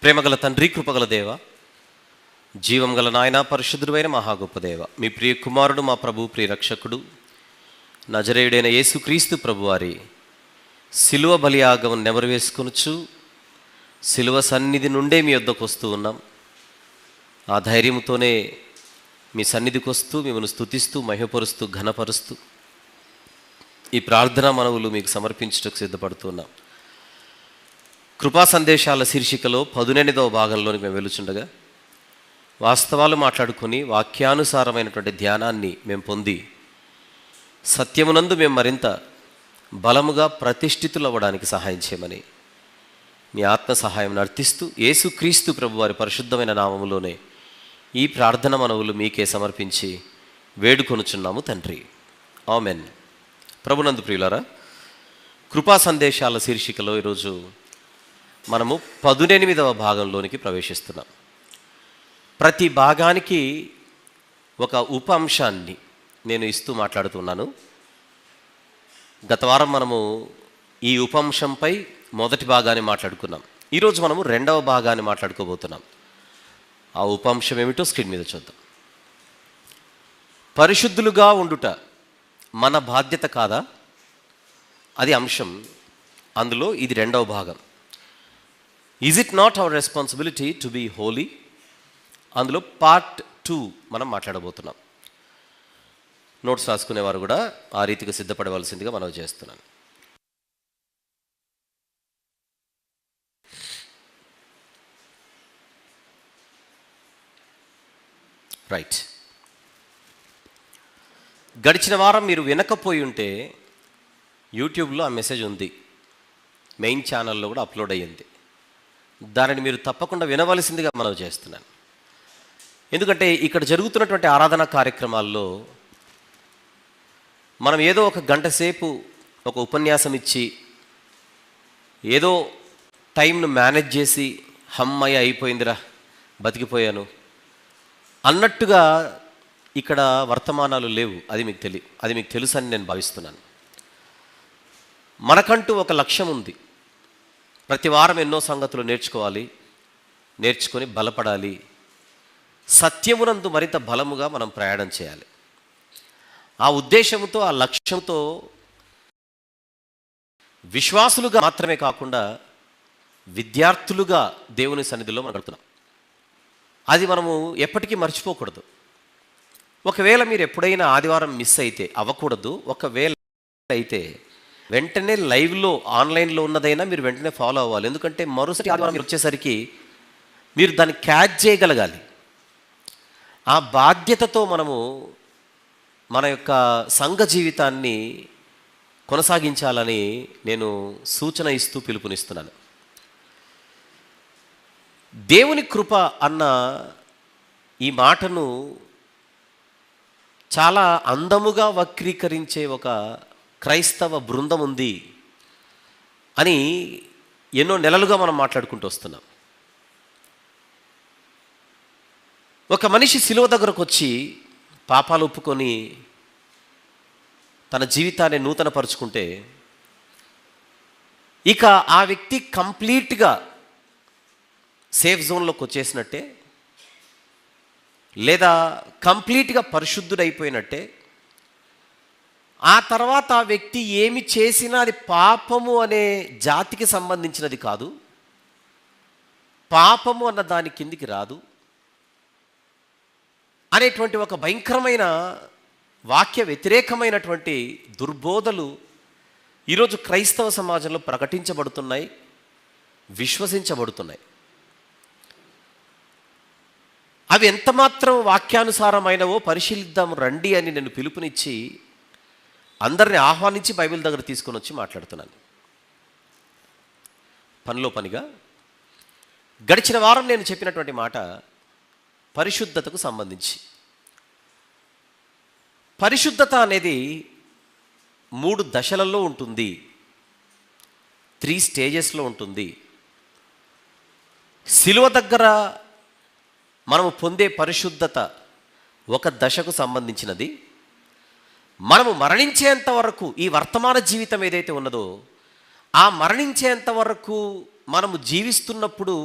ప్రేమగల తండ్రి, కృపగల దేవ, జీవం గల నాయన, పరిశుద్ధుడైన మహా గొప్ప దేవ, మీ ప్రియ కుమారుడు, మా ప్రభు, ప్రియ రక్షకుడు, నజరేయుడైన యేసుక్రీస్తు ప్రభువారి శిలువ బలియాగం నెమరు వేసుకొనుచు శిలువ సన్నిధి నుండే మీ వద్దకు వస్తూ ఉన్నాం. ఆ ధైర్యంతోనే మీ సన్నిధికి వస్తూ మిమ్మల్ని స్తుతిస్తూ, మహిమపరుస్తూ, ఘనపరుస్తూ ఈ ప్రార్థనా మనవులు మీకు సమర్పించడానికి సిద్ధపడుతున్నాం. కృపా సందేశాల శీర్షికలో 18వ భాగంలోని మేము వెలుచుండగా వాస్తవాలు మాట్లాడుకొని వాక్యానుసారమైనటువంటి ధ్యానాన్ని మేము పొంది సత్యమునందు మేము మరింత బలముగా ప్రతిష్ఠితులు అవ్వడానికి సహాయం చేయమని మీ ఆత్మ సహాయం అర్థిస్తూ యేసుక్రీస్తు ప్రభు వారి పరిశుద్ధమైన నామములోనే ఈ ప్రార్థన మనవులు మీకే సమర్పించి వేడుకొనుచున్నాము తండ్రి, ఆమెన్. ప్రభునందు ప్రియులారా, కృపా సందేశాల శీర్షికలో ఈరోజు మనము 18వ భాగంలోనికి ప్రవేశిస్తున్నాం. ప్రతి భాగానికి ఒక ఉప అంశాన్ని నేను ఇస్తూ మాట్లాడుతున్నాను. గత వారం మనము ఈ ఉప అంశంపై మొదటి భాగాన్ని మాట్లాడుకున్నాం. ఈరోజు మనము 2వ భాగాన్ని మాట్లాడుకోబోతున్నాం. ఆ ఉప అంశం ఏమిటో స్క్రీన్ మీద చూద్దాం. పరిశుద్ధులుగా ఉండుట మన బాధ్యత కాదా? అది అంశం. అందులో ఇది 2వ భాగం. Is it not our responsibility to be holy? అందులో పార్ట్ 2 మనం మాట్లాడబోతున్నాం. నోట్స్ రాసుకునేవారు కూడా ఆ రీతిగా సిద్ధపడవలసిందిగా మనం చేస్తున్నాను. రైట్. గడిచిన వారం మీరు వినకపోయి ఉంటే యూట్యూబ్లో ఆ మెసేజ్ ఉంది, మెయిన్ ఛానల్లో కూడా అప్లోడ్ అయ్యింది. దానిని మీరు తప్పకుండా వినవలసిందిగా మనం చేస్తున్నాను. ఎందుకంటే ఇక్కడ జరుగుతున్నటువంటి ఆరాధన కార్యక్రమాల్లో మనం ఏదో ఒక గంట సేపు ఒక ఉపన్యాసం ఇచ్చి ఏదో టైంను మేనేజ్ చేసి హమ్మయ్య అయిపోయిందిరా, బతికిపోయాను అన్నట్టుగా ఇక్కడ వర్తమానాలు లేవు. అది మీకు తెలుసు అని నేను భావిస్తున్నాను. మనకంటూ ఒక లక్ష్యం ఉంది. ప్రతి వారం ఎన్నో సంగతులు నేర్చుకొని బలపడాలి. సత్యమునందు మరింత బలముగా మనం ప్రయాణం చేయాలి. ఆ ఉద్దేశంతో, ఆ లక్ష్యంతో విశ్వాసులుగా మాత్రమే కాకుండా విద్యార్థులుగా దేవుని సన్నిధిలో మనం గడుపుతున్నాం. అది మనము ఎప్పటికీ మర్చిపోకూడదు. ఒకవేళ మీరు ఎప్పుడైనా ఆదివారం మిస్ అయితే, అవ్వకూడదు. ఒకవేళ అయితే వెంటనే లైవ్లో ఆన్లైన్లో ఉన్నదైనా మీరు వెంటనే ఫాలో అవ్వాలి. ఎందుకంటే మరుసటి ఆదివారం మీరు వచ్చేసరికి మీరు దాన్ని క్యాచ్ చేయగలగాలి. ఆ బాధ్యతతో మనము మన యొక్క సంఘ జీవితాన్ని కొనసాగించాలని నేను సూచన ఇస్తూ పిలుపునిస్తున్నాను. దేవుని కృప అన్న ఈ మాటను చాలా అందముగా వక్రీకరించే ఒక క్రైస్తవ బృందం ఉంది అని ఎన్నో నెలలుగా మనం మాట్లాడుకుంటూ వస్తున్నాం. ఒక మనిషి శిలువ దగ్గరకు వచ్చి పాపాలు ఒప్పుకొని తన జీవితాన్ని నూతనపరుచుకుంటే ఇక ఆ వ్యక్తి కంప్లీట్గా సేఫ్ జోన్లోకి వచ్చేసినట్టే, లేదా కంప్లీట్గా పరిశుద్ధుడైపోయినట్టే. ఆ తర్వాత ఆ వ్యక్తి ఏమి చేసినా అది పాపము అనే జాతికి సంబంధించినది కాదు, పాపము అన్న దాని కిందికి రాదు అనేటువంటి ఒక భయంకరమైన వాక్య వ్యతిరేకమైనటువంటి దుర్బోధలు ఈరోజు క్రైస్తవ సమాజంలో ప్రకటించబడుతున్నాయి, విశ్వసించబడుతున్నాయి. అవి ఎంతమాత్రం వాక్యానుసారమైనవో పరిశీలిద్దాము రండి అని నేను పిలుపునిచ్చి అందరిని ఆహ్వానించి బైబిల్ దగ్గర తీసుకొని వచ్చి మాట్లాడుతున్నాను. పనిలో పనిగా గడిచిన వారం నేను చెప్పినటువంటి మాట పరిశుద్ధతకు సంబంధించి. పరిశుద్ధత అనేది 3 దశలలో ఉంటుంది, 3 స్టేజెస్లో ఉంటుంది. శిలువ దగ్గర మనము పొందే పరిశుద్ధత ఒక దశకు సంబంధించినది. మనము మరణించేంత వరకు ఈ వర్తమాన జీవితం ఏదైతే ఉన్నదో ఆ మరణించేంత వరకు మనము జీవిస్తున్నప్పుడు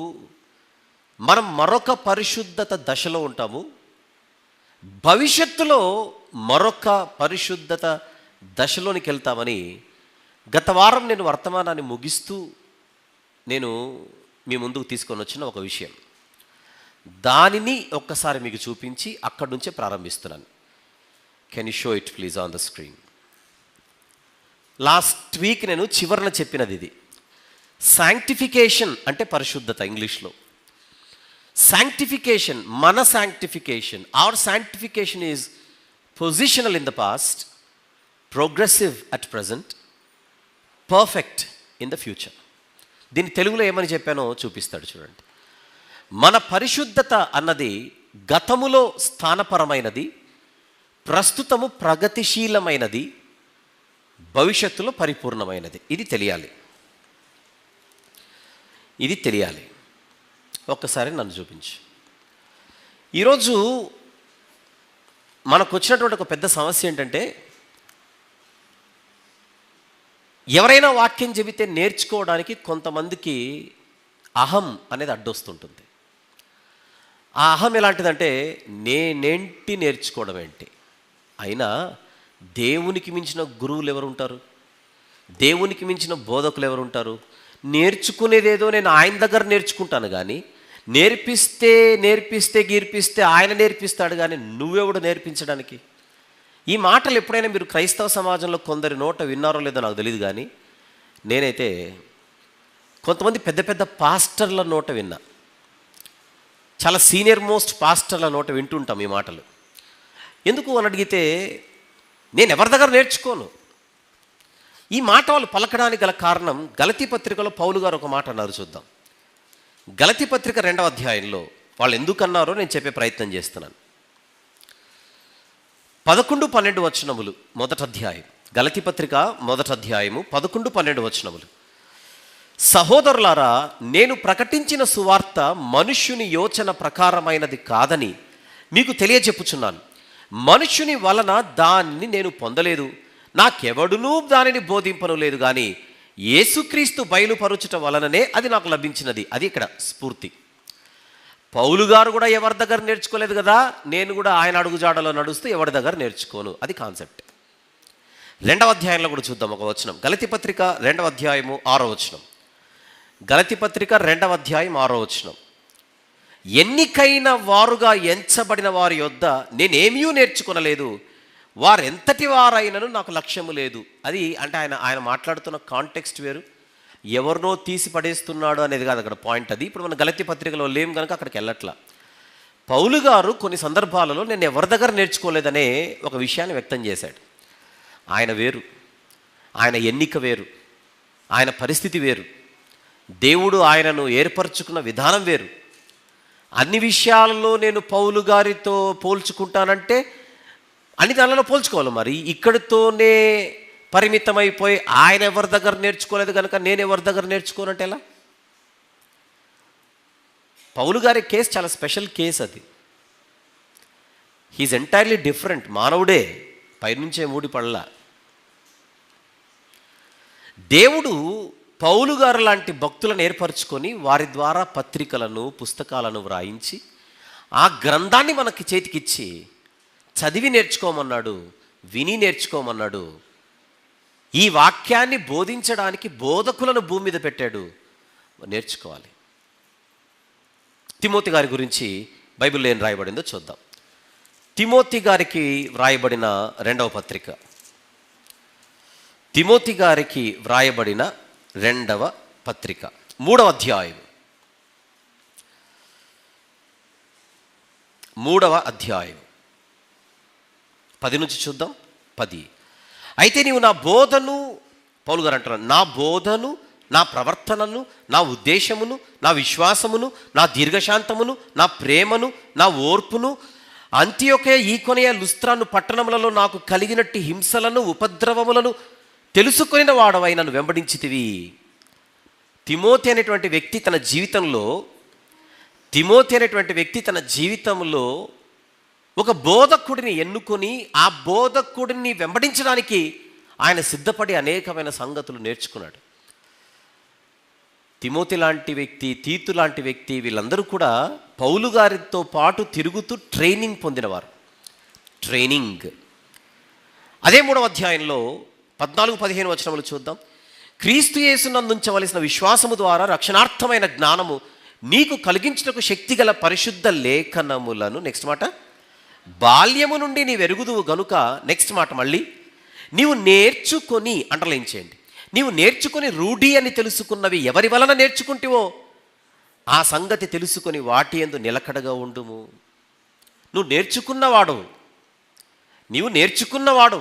మనం మరొక పరిశుద్ధత దశలో ఉంటాము. భవిష్యత్తులో మరొక పరిశుద్ధత దశలోనికి వెళ్తామని గత వారం నేను వర్తమానాన్ని ముగిస్తూ నేను మీ ముందుకు తీసుకొని వచ్చిన ఒక విషయం, దానిని ఒక్కసారి మీకు చూపించి అక్కడి నుంచే ప్రారంభిస్తున్నాను. Can you show it please on the screen. Last week నేను చివరన చెప్పినది ఇది. శాంక్టిఫికేషన్ అంటే పరిశుద్ధత ఇంగ్లీష్లో. శాంక్టిఫికేషన్, మన sanctification, our sanctification is positional in the past, progressive at present, perfect in the future. దీన్ని తెలుగులో ఏమని చెప్పానో చూపిస్తాడు చూడండి. మన పరిశుద్ధత అన్నది గతములో స్థానపరమైనది, ప్రస్తుతము ప్రగతిశీలమైనది, భవిష్యత్తులో పరిపూర్ణమైనది. ఇది తెలియాలి. ఒక్కసారి నన్ను చూపించు. ఈరోజు మనకు వచ్చినటువంటి ఒక పెద్ద సమస్య ఏంటంటే, ఎవరైనా వాక్యం చెబితే నేర్చుకోవడానికి కొంతమందికి అహం అనేది అడ్డొస్తుంటుంది. ఆ అహం ఎలాంటిదంటే, నేనేంటి నేర్చుకోవడం ఏంటి? అయినా దేవునికి మించిన గురువులు ఎవరు ఉంటారు? దేవునికి మించిన బోధకులు ఎవరు ఉంటారు? నేర్చుకునేదేదో నేను ఆయన దగ్గర నేర్చుకుంటాను కానీ, నేర్పిస్తే ఆయన నేర్పిస్తాడు కానీ నువ్వెవడు నేర్పించడానికి? ఈ మాటలు ఎప్పుడైనా మీరు క్రైస్తవ సమాజంలో కొందరి నోట విన్నారో లేదో నాకు తెలియదు, కానీ నేనైతే కొంతమంది పెద్ద పెద్ద పాస్టర్ల నోట విన్నా. చాలా సీనియర్ మోస్ట్ పాస్టర్ల నోట వింటుంటాం ఈ మాటలు. ఎందుకు అని అడిగితే, నేను ఎవరి దగ్గర నేర్చుకోను. ఈ మాట వాళ్ళు పలకడానికి గల కారణం, గలతీ పత్రికలో పౌలు గారు ఒక మాట అన్నారు, చూద్దాం. గలతీ పత్రిక 2వ అధ్యాయంలో వాళ్ళు ఎందుకన్నారో నేను చెప్పే ప్రయత్నం చేస్తున్నాను. 11-12 వచనములు, మొదటి అధ్యాయం. గలతీ పత్రిక మొదటి అధ్యాయము 11-12 వచనములు. సహోదరులారా, నేను ప్రకటించిన సువార్త మనుష్యుని యోచన ప్రకారమైనది కాదని మీకు తెలియజెప్పుచున్నాను. మనుష్యుని వలన దాన్ని నేను పొందలేదు, నాకెవడునూ దానిని బోధింపను లేదు, కానీ యేసుక్రీస్తు బయలుపరుచుట వలననే అది నాకు లభించినది. అది ఇక్కడ స్ఫూర్తి. పౌలు గారు కూడా ఎవరి దగ్గర నేర్చుకోలేదు కదా, నేను కూడా ఆయన అడుగుజాడలో నడుస్తూ ఎవరి దగ్గర నేర్చుకోను. అది కాన్సెప్ట్. 2వ అధ్యాయంలో కూడా చూద్దాం ఒక వచనం. గలతీ పత్రిక 2వ అధ్యాయము 6వ వచనం. గలతీ పత్రిక 2వ అధ్యాయం 6వ వచనం. ఎన్నికైన వారుగా ఎంచబడిన వారి యొద్ద నేనేమీ నేర్చుకొనలేదు, వారెంతటి వారైనను నాకు లక్ష్యము లేదు. అది అంటే ఆయన మాట్లాడుతున్న కాంటెక్స్ట్ వేరు, ఎవరినో తీసి పడేస్తున్నాడు అనేది కాదు అక్కడ పాయింట్. అది ఇప్పుడు మన గలతీ పత్రికలో లేం కనుక అక్కడికి వెళ్ళట్లా. పౌలు గారు కొన్ని సందర్భాలలో నేను ఎవరి దగ్గర నేర్చుకోలేదనే ఒక విషయాన్ని వ్యక్తం చేశాడు. ఆయన వేరు, ఆయన ఎన్నిక వేరు, ఆయన పరిస్థితి వేరు, దేవుడు ఆయనను ఏర్పరచుకున్న విధానం వేరు. అన్ని విషయాలలో నేను పౌలు గారితో పోల్చుకుంటానంటే అన్ని దానిలో పోల్చుకోవాలి. మరి ఇక్కడితోనే పరిమితమైపోయి ఆయన ఎవరి దగ్గర నేర్చుకోలేదు కనుక నేను ఎవరి దగ్గర నేర్చుకోనంటే ఎలా? పౌలు గారి కేసు చాలా స్పెషల్ కేసు. అది హీఈస్ ఎంటైర్లీ డిఫరెంట్. మానవుడే, పైనుంచే మూడి పళ్ళ. దేవుడు పౌలు గారు లాంటి భక్తులను ఏర్పరచుకొని వారి ద్వారా పత్రికలను, పుస్తకాలను వ్రాయించి ఆ గ్రంథాన్ని మనకి చేతికిచ్చి చదివి నేర్చుకోమన్నాడు, విని నేర్చుకోమన్నాడు. ఈ వాక్యాన్ని బోధించడానికి బోధకులను భూమి మీద పెట్టాడు. నేర్చుకోవాలి. తిమోతి గారి గురించి బైబిల్లో ఏం రాయబడిందో చూద్దాం. తిమోతి గారికి వ్రాయబడిన 2వ పత్రిక. తిమోతి గారికి వ్రాయబడిన 2వ పత్రిక 3వ అధ్యాయం. 3వ అధ్యాయం 10 నుంచి చూద్దాం. 10. అయితే నీవు నా బోధను, పౌలు గారు అంటున్నాను, నా బోధను, నా ప్రవర్తనను, నా ఉద్దేశమును, నా విశ్వాసమును, నా దీర్ఘశాంతమును, నా ప్రేమను, నా ఓర్పును, అంతియొకయ, ఈకొనయ, లుస్త్రాను పట్టణములలో నాకు కలిగినట్టి హింసలను, ఉపద్రవములను తెలుసుకొనిన వాడవై నన్ను వెంబడించితివి. తిమోతి అనేటువంటి వ్యక్తి తన జీవితంలో ఒక బోధకుడిని ఎన్నుకొని ఆ బోధకుడిని వెంబడించడానికి ఆయన సిద్ధపడి అనేకమైన సంగతులు నేర్చుకున్నాడు. తిమోతి లాంటి వ్యక్తి, తీతు లాంటి వ్యక్తి, వీళ్ళందరూ కూడా పౌలు గారితో పాటు తిరుగుతూ ట్రైనింగ్ పొందినవారు. ట్రైనింగ్. అదే 3వ అధ్యాయంలో 14-15 వచనములు చూద్దాం. క్రీస్తు యేసునందుంచవలసిన విశ్వాసము ద్వారా రక్షణార్థమైన జ్ఞానము నీకు కలిగించుటకు శక్తిగల పరిశుద్ధ లేఖనములను, నెక్స్ట్ మాట, బాల్యము నుండి నీ వెరుగుదువు గనుక, నెక్స్ట్ మాట మళ్ళీ, నీవు నేర్చుకొని, అండర్లైన్ చేయండి, నీవు నేర్చుకొని రూఢి అని తెలుసుకున్నవి ఎవరి వలన నేర్చుకుంటివో ఆ సంగతి తెలుసుకొని వాటి యందు నిలకడగా ఉండుము. నువ్వు నేర్చుకున్నవాడు, నీవు నేర్చుకున్నవాడు.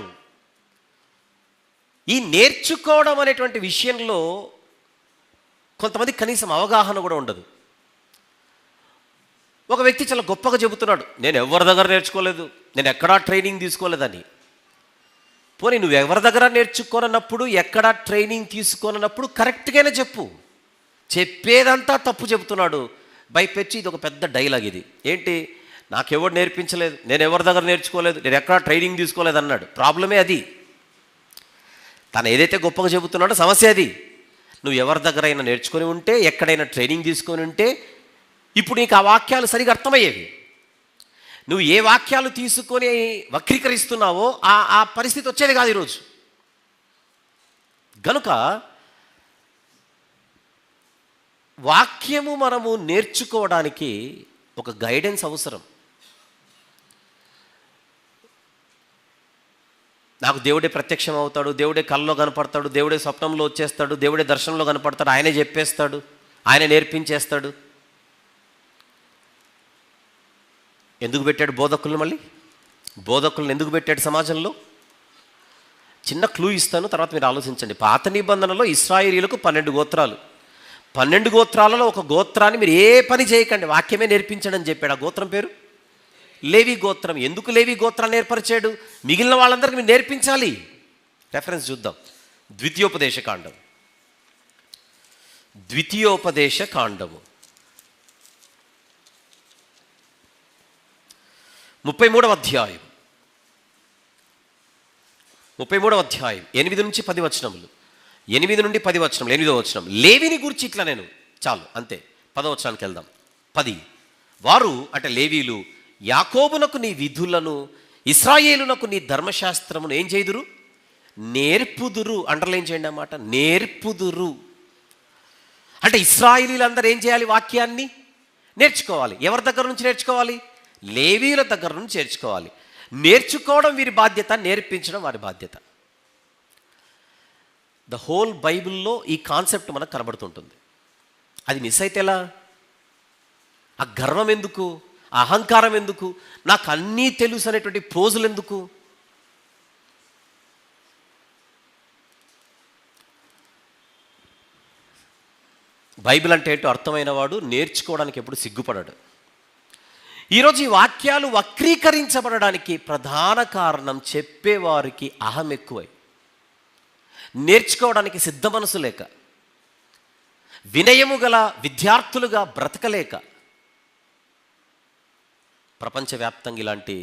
ఈ నేర్చుకోవడం అనేటువంటి విషయంలో కొంతమంది కనీసం అవగాహన కూడా ఉండదు. ఒక వ్యక్తి చాలా గొప్పగా చెబుతున్నాడు, నేను ఎవరి దగ్గర నేర్చుకోలేదు, నేను ఎక్కడా ట్రైనింగ్ తీసుకోలేదని. పోనీ నువ్వు ఎవరి దగ్గర నేర్చుకోనప్పుడు, ఎక్కడా ట్రైనింగ్ తీసుకోనప్పుడు కరెక్ట్గానే చెప్పు. చెప్పేదంతా తప్పు చెబుతున్నాడు. భయపెచ్చి ఇది ఒక పెద్ద డైలాగ్. ఇది ఏంటి, నాకెవరు నేర్పించలేదు, నేను ఎవరి దగ్గర నేర్చుకోలేదు, నేను ఎక్కడా ట్రైనింగ్ తీసుకోలేదు అన్నాడు. ప్రాబ్లమే అది. తను ఏదైతే గొప్పగా చెబుతున్నాడో సమస్య అది. నువ్వు ఎవరి దగ్గరైనా నేర్చుకొని ఉంటే, ఎక్కడైనా ట్రైనింగ్ తీసుకొని ఉంటే, ఇప్పుడు నీకు ఆ వాక్యాలు సరిగా అర్థమయ్యేవి. నువ్వు ఏ వాక్యాలు తీసుకొని వక్రీకరిస్తున్నావో ఆ పరిస్థితి వచ్చేది కాదు ఈరోజు. గనుక వాక్యము మనము నేర్చుకోవడానికి ఒక గైడెన్స్ అవసరం. నాకు దేవుడే ప్రత్యక్షం అవుతాడు, దేవుడే కల్లో కనపడతాడు, దేవుడే స్వప్నంలో వచ్చేస్తాడు, దేవుడే దర్శనంలో కనపడతాడు, ఆయనే చెప్పేస్తాడు, ఆయన నేర్పించేస్తాడు. ఎందుకు పెట్టాడు బోధకులను? మళ్ళీ బోధకులను ఎందుకు పెట్టాడు సమాజంలో? చిన్న క్లూ ఇస్తాను, తర్వాత మీరు ఆలోచించండి. పాత నిబంధనలో ఇశ్రాయేలీయులకు 12 గోత్రాలు. 12 గోత్రాలలో ఒక గోత్రాన్ని మీరు ఏ పని చేయకండి, వాక్యమే నేర్పించండి అని చెప్పాడు. ఆ గోత్రం పేరు లేవి గోత్రం. ఎందుకు లేవి గోత్రాన్ని ఏర్పరిచాడు? మిగిలిన వాళ్ళందరికీ మీరు నేర్పించాలి. రెఫరెన్స్ చూద్దాం. ద్వితీయోపదేశ కాండం 33వ అధ్యాయం 8 నుంచి 10 వచనములు. 8 నుండి 10 వచనములు. 8వ వచనం, లేవిని గురించి ఇట్లా, నేను చాలు అంతే, 10వ వచనానికి వెళ్దాం. 10, వారు అంటే లేవీలు యాకోబునకు నీ విధులను, ఇశ్రాయేలునకు నీ ధర్మశాస్త్రమును ఏం చేయుదురు? నేర్పుదురు. అండర్లైన్ చేయండి అన్నమాట, నేర్పుదురు. అంటే ఇశ్రాయేలీలందరూ ఏం చేయాలి? వాక్యాన్ని నేర్చుకోవాలి. ఎవరి దగ్గర నుంచి నేర్చుకోవాలి? లేవీయుల దగ్గర నుంచి నేర్చుకోవాలి. నేర్చుకోవడం వీరి బాధ్యత, నేర్పించడం వారి బాధ్యత. ద హోల్ బైబిల్లో ఈ కాన్సెప్ట్ మనకు కనబడుతుంటుంది. అది మిస్ అయితే ఎలా? ఆ గర్వం ఎందుకు? ఆ అహంకారం ఎందుకు? నాకు అన్నీ తెలుసు అనేటువంటి పోజులు ఎందుకు? బైబిల్ అంటే ఏంటో అర్థమైన వాడు నేర్చుకోవడానికి ఎప్పుడు సిగ్గుపడాడు. ఈరోజు ఈ వాక్యాలు వక్రీకరించబడడానికి ప్రధాన కారణం చెప్పేవారికి అహం ఎక్కువై, నేర్చుకోవడానికి సిద్ధ మనసు లేక, వినయము గల విద్యార్థులుగా బ్రతకలేక, ప్రపంచవ్యాప్తంగా ఇలాంటి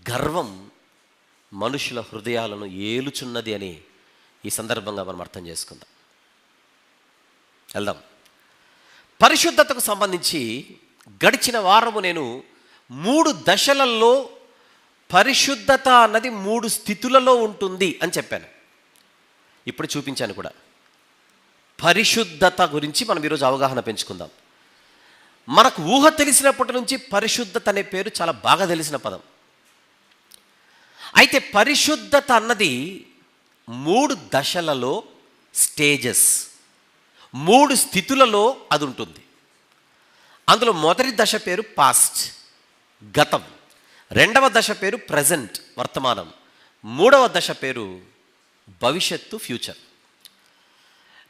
గర్వం మనుషుల హృదయాలను ఏలుచున్నది అని ఈ సందర్భంగా మనం అర్థం చేసుకుందాం. వెళ్దాం. పరిశుద్ధతకు సంబంధించి గడిచిన వారము నేను 3 దశలలో పరిశుద్ధత అన్నది 3 స్థితులలో ఉంటుంది అని చెప్పాను. ఇప్పుడు చూపించాను కూడా. పరిశుద్ధత గురించి మనం ఈరోజు అవగాహన పెంచుకుందాం. మనకు ఊహ తెలిసినప్పటి నుంచి పరిశుద్ధత అనే పేరు చాలా బాగా తెలిసిన పదం. అయితే పరిశుద్ధత అన్నది 3 దశలలో, స్టేజెస్, 3 స్థితులలో అది ఉంటుంది. అందులో మొదటి దశ పేరు పాస్ట్, గతం. 2వ దశ పేరు ప్రజెంట్, వర్తమానం. 3వ దశ పేరు భవిష్యత్తు, ఫ్యూచర్.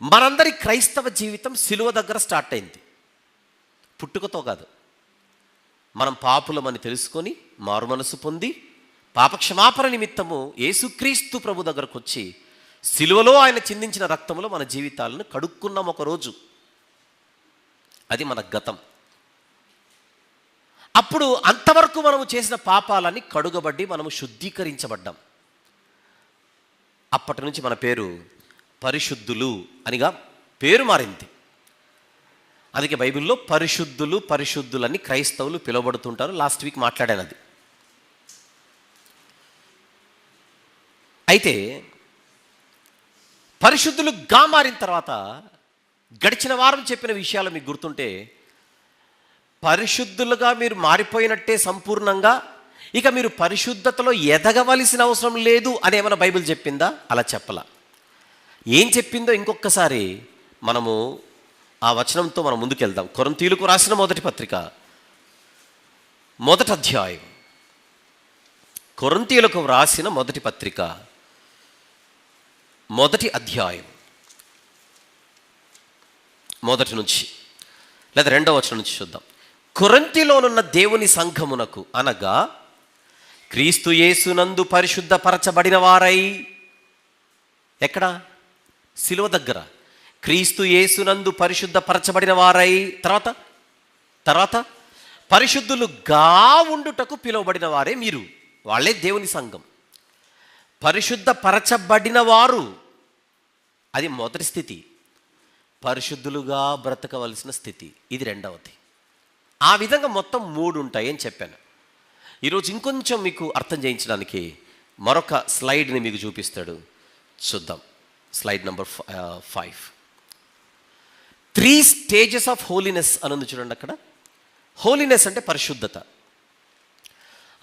మనందరి క్రైస్తవ జీవితం సిలువ దగ్గర స్టార్ట్ అయింది. పుట్టుకతో కాదు. మనం పాపులమని తెలుసుకొని మారుమనసు పొంది పాపక్షమాపణ నిమిత్తము యేసుక్రీస్తు ప్రభు దగ్గరకు వచ్చి సిలువలో ఆయన చిందించిన రక్తములో మన జీవితాలను కడుక్కున్నాం ఒకరోజు. అది మన గతం. అప్పుడు అంతవరకు మనము చేసిన పాపాలని కడుగబడి మనము శుద్ధీకరించబడ్డాం. అప్పటి నుంచి మన పేరు పరిశుద్ధులు అనిగా పేరు మారింది. అందుకే బైబిల్లో పరిశుద్ధులు పరిశుద్ధులని క్రైస్తవులు పిలువబడుతుంటారు. లాస్ట్ వీక్ మాట్లాడాను అది. అయితే పరిశుద్ధులుగా మారిన తర్వాత గడిచిన వారం చెప్పిన విషయాలు మీకు గుర్తుంటే, పరిశుద్ధులుగా మీరు మారిపోయినట్టే సంపూర్ణంగా, ఇక మీరు పరిశుద్ధతలో ఎదగవలసిన అవసరం లేదు అని ఏమైనా బైబిల్ చెప్పిందా? అలా చెప్పలా. ఏం చెప్పిందో ఇంకొకసారి మనము ఆ వచనంతో మనం ముందుకెళ్దాం. కొరింథీయులకు రాసిన మొదటి పత్రిక, మొదటి అధ్యాయం. కొరింథీయులకు రాసిన మొదటి పత్రిక, మొదటి అధ్యాయం, మొదటి నుంచి లేదా 2వ వచనం నుంచి చూద్దాం. కొరింథీలోనున్న దేవుని సంఘమునకు, అనగా క్రీస్తు యేసునందు పరిశుద్ధపరచబడిన వారై, ఎక్కడ? శిలువ దగ్గర. క్రీస్తు యేసునందు పరిశుద్ధపరచబడిన వారై, తర్వాత పరిశుద్ధులుగా ఉండుటకు పిలువబడిన వారే మీరు. వాళ్ళే దేవుని సంఘం. పరిశుద్ధపరచబడిన వారు, అది మొదటి స్థితి. పరిశుద్ధులుగా బ్రతకవలసిన స్థితి, ఇది 2వది. ఆ విధంగా మొత్తం 3 ఉంటాయి అని చెప్పాను. ఈరోజు ఇంకొంచెం మీకు అర్థం చేయించడానికి మరొక స్లైడ్ని మీకు చూపిస్తాడు, చూద్దాం. Slide number 5. 3 stages of holiness అని ఉంది చూడండి అక్కడ. హోలీనెస్ అంటే పరిశుద్ధత.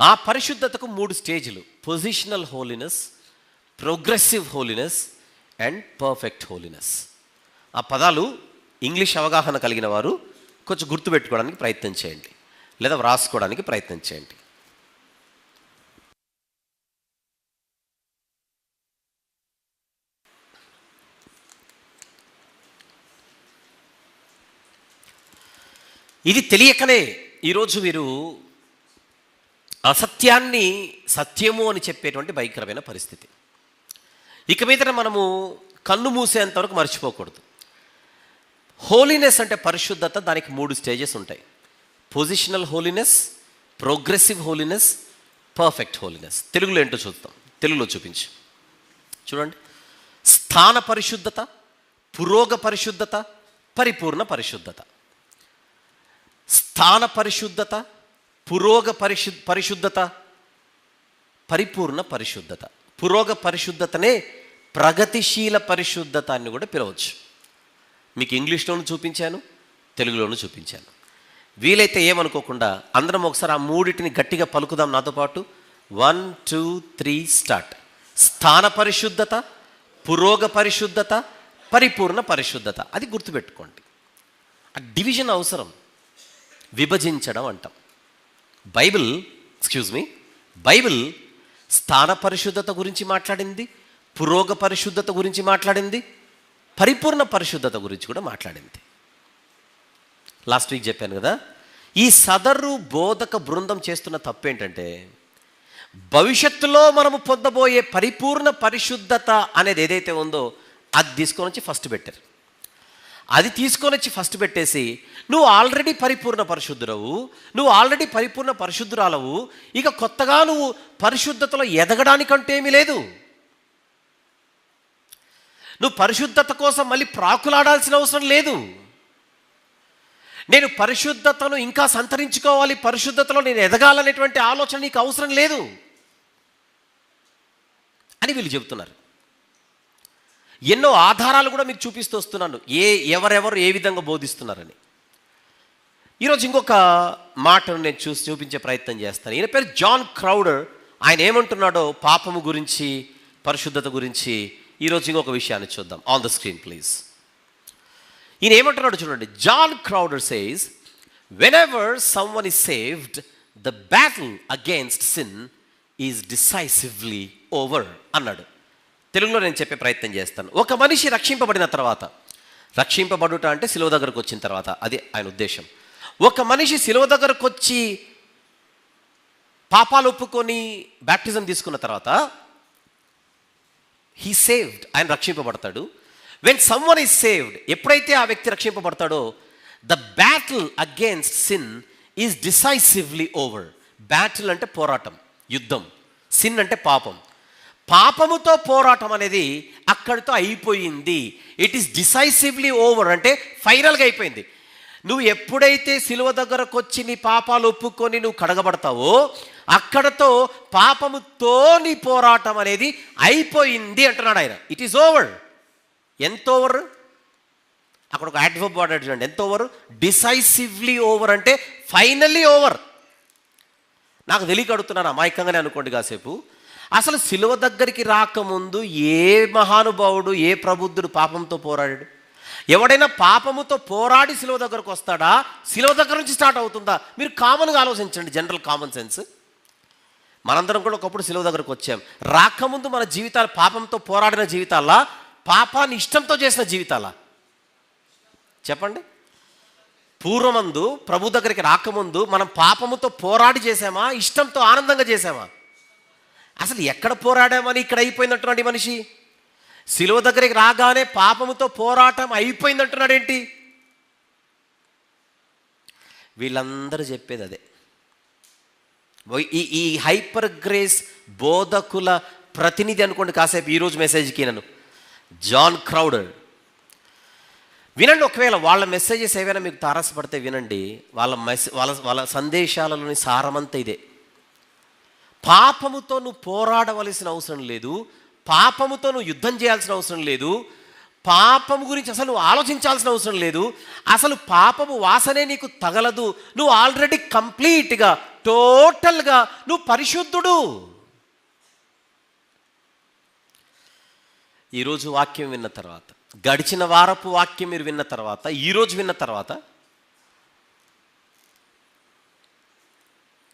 ఆ పరిశుద్ధతకు 3 స్టేజ్లు: positional holiness, progressive holiness and perfect holiness. ఆ పదాలు ఇంగ్లీష్ అవగాహన కలిగిన వారు కొంచెం గుర్తుపెట్టుకోవడానికి ప్రయత్నం చేయండి, లేదా వ్రాసుకోవడానికి ప్రయత్నం చేయండి. ఇది తెలియకనే ఈరోజు వీరు అసత్యాన్ని సత్యము అని చెప్పేటువంటి భయంకరమైన పరిస్థితి. ఇక మీద మనము కన్ను మూసేంతవరకు మర్చిపోకూడదు. హోలీనెస్ అంటే పరిశుద్ధత, దానికి 3 స్టేజెస్ ఉంటాయి: positional holiness, progressive holiness, perfect holiness. తెలుగులో ఏంటో చూద్దాం. తెలుగులో చూపించు. చూడండి. స్థాన పరిశుద్ధత, పురోగ పరిశుద్ధత, పరిపూర్ణ పరిశుద్ధత. స్థాన పరిశుద్ధత, పురోగ పరిశుద్ధత, పరిపూర్ణ పరిశుద్ధత. పురోగ పరిశుద్ధతనే ప్రగతిశీల పరిశుద్ధత అని కూడా పిలవచ్చు. మీకు ఇంగ్లీష్లోనూ చూపించాను, తెలుగులోనూ చూపించాను. వీలైతే ఏమనుకోకుండా అందరం ఒకసారి ఆ 3టిని గట్టిగా పలుకుదాం నాతో పాటు. 1 2 3 స్టార్ట్. స్థాన పరిశుద్ధత, పురోగ పరిశుద్ధత, పరిపూర్ణ పరిశుద్ధత. అది గుర్తుపెట్టుకోండి. ఆ డివిజన్ అవసరం, విభజించడం అంటాం. బైబిల్ స్థాన పరిశుద్ధత గురించి మాట్లాడింది, పురోగ పరిశుద్ధత గురించి మాట్లాడింది, పరిపూర్ణ పరిశుద్ధత గురించి కూడా మాట్లాడింది. లాస్ట్ వీక్ చెప్పాను కదా. ఈ సదరు బోధక బృందం చేస్తున్న తప్పేంటంటే, భవిష్యత్తులో మనము పొందబోయే పరిపూర్ణ పరిశుద్ధత అనేది ఏదైతే ఉందో అది తీసుకొని వచ్చి ఫస్ట్ పెట్టారు. అది తీసుకొని వచ్చి ఫస్ట్ పెట్టేసి, నువ్వు ఆల్రెడీ పరిపూర్ణ పరిశుద్ధుడవు, నువ్వు ఆల్రెడీ పరిపూర్ణ పరిశుద్ధురాలవు, ఇక కొత్తగా నువ్వు పరిశుద్ధతలో ఎదగడానికంటూ ఏమీ లేదు, నువ్వు పరిశుద్ధత కోసం మళ్ళీ ప్రాకులాడాల్సిన అవసరం లేదు, నేను పరిశుద్ధతను ఇంకా సంతరించుకోవాలి, పరిశుద్ధతలో నేను ఎదగాలనేటువంటి ఆలోచన నీకు అవసరం లేదు అని వీళ్ళు చెబుతున్నారు. ఎన్నో ఆధారాలు కూడా మీకు చూపిస్తూ వస్తున్నాను, ఎవరెవరు ఏ విధంగా బోధిస్తున్నారని. ఈరోజు ఇంకొక మాటను నేను చూపించే ప్రయత్నం చేస్తాను. ఈయన పేరు జాన్ క్రౌడర్. ఆయన ఏమంటున్నాడో పాపము గురించి, పరిశుద్ధత గురించి ఈరోజు ఇంకొక విషయాన్ని చూద్దాం. On the screen please. ఈయన ఏమంటున్నాడు చూడండి. John Crowder says, whenever someone is saved, the battle against sin is decisively over అన్నాడు. తెలుగులో నేను చెప్పే ప్రయత్నం చేస్తాను. ఒక మనిషి రక్షింపబడిన తర్వాత, రక్షింపబడుట అంటే సిలువ దగ్గరకు వచ్చిన తర్వాత, అది ఆయన ఉద్దేశం. ఒక మనిషి సిలువ దగ్గరకు వచ్చి పాపాలు ఒప్పుకొని బ్యాప్టిజం తీసుకున్న తర్వాత హీ సేవ్డ్, ఆయన రక్షింపబడతాడు. వెన్ సమ్వన్ ఈజ్ సేవ్డ్, ఎప్పుడైతే ఆ వ్యక్తి రక్షింపబడతాడో, the battle against sin is decisively over. Battle అంటే పోరాటం, యుద్ధం. సిన్ అంటే పాపం. పాపముతో పోరాటం అనేది అక్కడితో అయిపోయింది. ఇట్ ఈస్ డిసైసివ్లీ ఓవర్ అంటే ఫైనల్గా అయిపోయింది. నువ్వు ఎప్పుడైతే సిలువ దగ్గరకు వచ్చి నీ పాపాలు ఒప్పుకొని నువ్వు కడగబడతావో అక్కడతో పాపముతో నీ పోరాటం అనేది అయిపోయింది అంటున్నాడు ఆయన. It is over. ఎంత ఓవర్? అక్కడ ఒక యాడ్వర్బ్ వాడాడు చూడండి. ఎంత ఓవర్? డిసైసివ్లీ ఓవర్ అంటే ఫైనల్లీ ఓవర్. నాకు తెలియక అడుగుతున్నాను, అమాయకంగానే అనుకోండి కాసేపు. అసలు సిలువ దగ్గరికి రాకముందు ఏ మహానుభావుడు, ఏ ప్రబుద్ధుడు పాపంతో పోరాడాడు? ఎవడైనా పాపముతో పోరాడి సిలువ దగ్గరకు వస్తాడా? సిలువ దగ్గర నుంచి స్టార్ట్ అవుతుందా? మీరు కామన్గా ఆలోచించండి, జనరల్ కామన్ సెన్స్. మనందరం కూడా ఒకప్పుడు సిలువ దగ్గరకు వచ్చాం. రాకముందు మన జీవితాలు పాపంతో పోరాడిన జీవితాలా, పాపాన్ని ఇష్టంతో చేసిన జీవితాలా? చెప్పండి. పూర్వమందు ప్రభు దగ్గరికి రాకముందు మనం పాపముతో పోరాడి చేసామా, ఇష్టంతో ఆనందంగా చేసామా? అసలు ఎక్కడ పోరాడామని ఇక్కడ అయిపోయిందంటున్నాడు ఈ మనిషి. సిలువ దగ్గరికి రాగానే పాపముతో పోరాటం అయిపోయిందంటున్నాడు ఏంటి? వీళ్ళందరూ చెప్పేది అదే. ఈ హైపర్ గ్రేస్ బోధకుల ప్రతినిధి అనుకోండి కాసేపు ఈరోజు మెసేజ్కి. నన్ను జాన్ క్రౌడర్ వినండి. ఒకవేళ వాళ్ళ మెసేజెస్ ఏవైనా మీకు తారసపడితే వినండి. వాళ్ళ సందేశాలలోని సారమంతా ఇదే. పాపముతో నువ్వు పోరాడవలసిన అవసరం లేదు, పాపముతో నువ్వు యుద్ధం చేయాల్సిన అవసరం లేదు, పాపము గురించి అసలు నువ్వు ఆలోచించాల్సిన అవసరం లేదు, అసలు పాపము వాసనే నీకు తగలదు. నువ్వు ఆల్రెడీ కంప్లీట్గా టోటల్గా నువ్వు పరిశుద్ధుడు. ఈరోజు వాక్యం విన్న తర్వాత, గడిచిన వారపు వాక్యం మీరు విన్న తర్వాత, ఈరోజు విన్న తర్వాత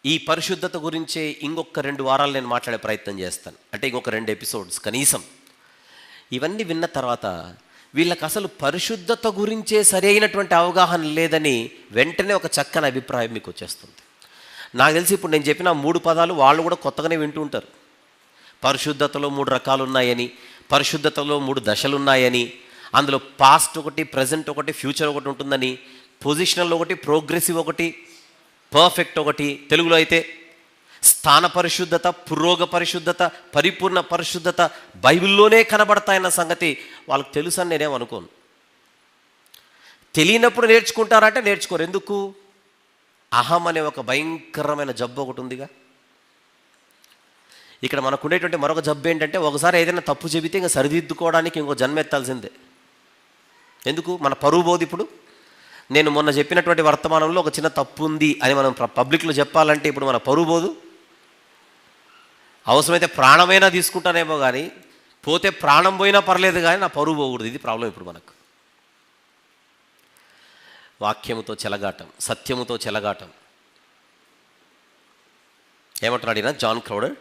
ఈ పరిశుద్ధత గురించే ఇంకొక 2 వారాలు నేను మాట్లాడే ప్రయత్నం చేస్తాను. అంటే ఇంకొక 2 ఎపిసోడ్స్ కనీసం. ఇవన్నీ విన్న తర్వాత వీళ్ళకి అసలు పరిశుద్ధత గురించే సరైనటువంటి అవగాహన లేదని వెంటనే ఒక చక్కని అభిప్రాయం మీకు వచ్చేస్తుంది. నాకు తెలిసి ఇప్పుడు నేను చెప్పిన 3 పదాలు వాళ్ళు కూడా కొత్తగానే వింటూ ఉంటారు. పరిశుద్ధతలో 3 రకాలు ఉన్నాయని, పరిశుద్ధతలో 3 దశలు ఉన్నాయని, అందులో పాస్ట్ ఒకటి, ప్రజెంట్ ఒకటి, ఫ్యూచర్ ఒకటి ఉంటుందని, పొజిషనల్ ఒకటి, ప్రోగ్రెసివ్ ఒకటి, పర్ఫెక్ట్ ఒకటి, తెలుగులో అయితే స్థాన పరిశుద్ధత, పురోగ పరిశుద్ధత, పరిపూర్ణ పరిశుద్ధత బైబిల్లోనే కనబడతాయన్న సంగతి వాళ్ళకి తెలుసు అని నేనేం అనుకోను. తెలియనప్పుడు నేర్చుకుంటారంటే నేర్చుకోరు. ఎందుకు? అహం అనే ఒక భయంకరమైన జబ్బు ఒకటి ఉందిగా. ఇక్కడ మనకు ఉండేటువంటి మరొక జబ్బు ఏంటంటే, ఒకసారి ఏదైనా తప్పు చెబితే ఇంకా సరిదిద్దుకోవడానికి ఇంకో జన్మెత్తాల్సిందే. ఎందుకు? మన పరువు పోదు. ఇప్పుడు నేను మొన్న చెప్పినటువంటి వర్తమానంలో ఒక చిన్న తప్పు ఉంది అని మనం పబ్లిక్లో చెప్పాలంటే ఇప్పుడు మన పరువు పోదు. అవసరమైతే ప్రాణమైనా తీసుకుంటానేమో కానీ, పోతే ప్రాణం పోయినా పర్లేదు కానీ నా పరువు పోకూడదు. ఇది ప్రాబ్లం ఇప్పుడు మనకు. వాక్యముతో చెలగాటం, సత్యముతో చెలగాటం. ఏమంటున్నాడు ఈయన John Crowder?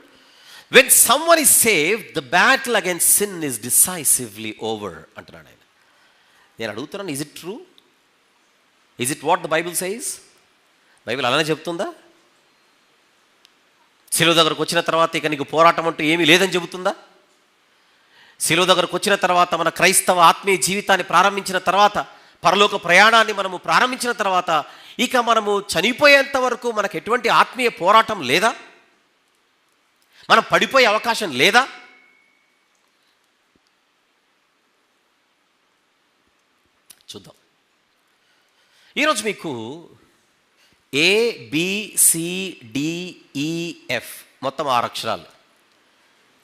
When someone is saved, the battle against sin is decisively over అంటున్నాడు ఆయన. నేను అడుగుతున్నాను, is it true? Is it what the Bible says? Bible అలానే చెబుతుందా? సిలువ దగ్గరకు వచ్చిన తర్వాత ఇక నీకు పోరాటం అంటూ ఏమీ లేదని చెబుతుందా? సిలువ దగ్గరకు వచ్చిన తర్వాత మన క్రైస్తవ ఆత్మీయ జీవితాన్ని ప్రారంభించిన తర్వాత, పరలోక ప్రయాణాన్ని మనము ప్రారంభించిన తర్వాత ఇక మనము చనిపోయేంత వరకు మనకు ఎటువంటి ఆత్మీయ పోరాటం లేదా? మనం పడిపోయే అవకాశం లేదా? చూద్దాం. ఈరోజు మీకు ABCDEF మొత్తం 6 అక్షరాలు.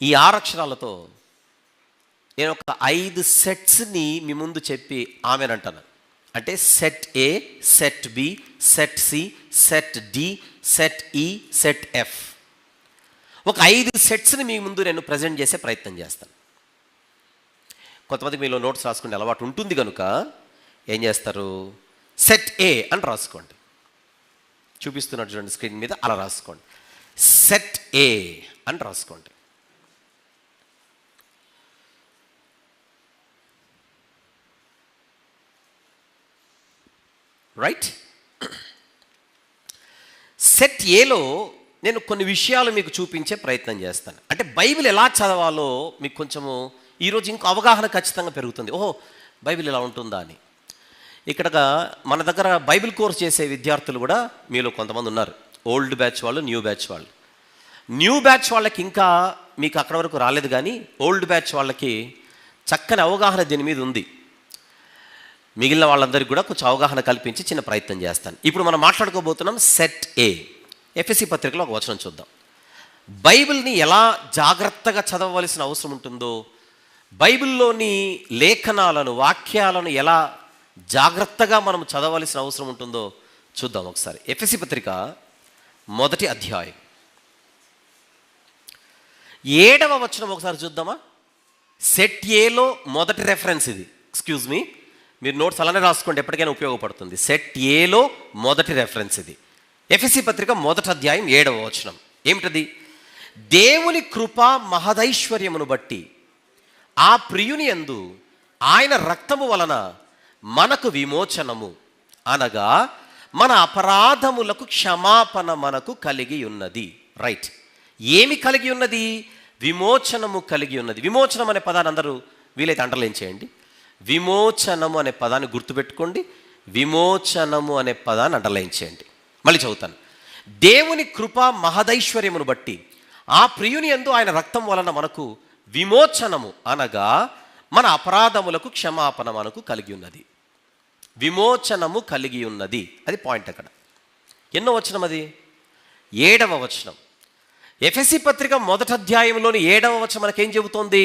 ఈ 6 అక్షరాలతో నేను ఒక 5 సెట్స్ని మీ ముందు చెప్పి ఆమెనంటాను. అంటే set A, set B, set C, set D, set E, set F. ఒక 5 సెట్స్ని మీ ముందు నేను ప్రజెంట్ చేసే ప్రయత్నం చేస్తాను. కొంతమందికి మీలో నోట్స్ రాసుకునే అలవాటు ఉంటుంది కనుక ఏం చేస్తారు? సెట్ A అని రాసుకోండి. చూపిస్తున్నట్టు చూడండి స్క్రీన్ మీద, అలా రాసుకోండి. సెట్ A అని రాసుకోండి. రైట్? సెట్ Aలో నేను కొన్ని విషయాలు మీకు చూపించే ప్రయత్నం చేస్తాను. అంటే బైబిల్ ఎలా చదవాలో మీకు కొంచెము ఈరోజు ఇంకో అవగాహన ఖచ్చితంగా పెరుగుతుంది. ఓహో, బైబిల్ ఎలా ఉంటుందా అని. ఇక్కడ మన దగ్గర బైబిల్ కోర్స్ చేసే విద్యార్థులు కూడా మీలో కొంతమంది ఉన్నారు. ఓల్డ్ బ్యాచ్ వాళ్ళు, న్యూ బ్యాచ్ వాళ్ళు. న్యూ బ్యాచ్ వాళ్ళకి ఇంకా మీకు అక్కడ వరకు రాలేదు, కానీ ఓల్డ్ బ్యాచ్ వాళ్ళకి చక్కని అవగాహన దీని మీద ఉంది. మిగిలిన వాళ్ళందరికీ కూడా కొంచెం అవగాహన కల్పించి చిన్న ప్రయత్నం చేస్తాను. ఇప్పుడు మనం మాట్లాడుకోబోతున్నాం సెట్ ఏ. ఎఫెసీ పత్రికలో ఒక వచనం చూద్దాం. బైబిల్ని ఎలా జాగ్రత్తగా చదవవలసిన అవసరం ఉంటుందో, బైబిల్లోని లేఖనాలను, వాక్యాలను ఎలా జాగ్రత్తగా మనం చదవవలసిన అవసరం ఉంటుందో చూద్దాం ఒకసారి. ఎఫెసీ పత్రిక 1వ అధ్యాయం 7వ వచనం ఒకసారి చూద్దామా. సెట్ ఏలో మొదటి రెఫరెన్స్ ఇది. ఎక్స్క్యూజ్ మీ, మీరు నోట్స్ అలానే రాసుకోండి, ఎప్పటికైనా ఉపయోగపడుతుంది. సెట్ ఏలో మొదటి రెఫరెన్స్ ఇది. ఎఫెసీ పత్రిక 1వ అధ్యాయం 7వ వచనం ఏమిటది? దేవుని కృపా మహదైశ్వర్యమును బట్టి ఆ ప్రియుని యందు ఆయన రక్తము వలన మనకు విమోచనము, అనగా మన అపరాధములకు క్షమాపణ మనకు కలిగి ఉన్నది. రైట్. ఏమి కలిగి ఉన్నది? విమోచనము కలిగి ఉన్నది. విమోచనం అనే పదాన్ని అందరూ వీలైతే అండర్లైన్ చేయండి. విమోచనము అనే పదాన్ని గుర్తుపెట్టుకోండి. విమోచనము అనే పదాన్ని అండర్లైన్ చేయండి. మళ్ళీ చదువుతాను. దేవుని కృప మహదైశ్వర్యమును బట్టి ఆ ప్రియుని యందు ఆయన రక్తం వలన మనకు విమోచనము, అనగా మన అపరాధములకు క్షమాపణ మనకు కలిగి ఉన్నది. విమోచనము కలిగి ఉన్నది, అది పాయింట్ అక్కడ. ఎన్నో వచనం అది? 7వ వచనం. ఎఫెసీ పత్రిక 1వ అధ్యాయంలోని 7వ వచనం మనకేం చెబుతోంది?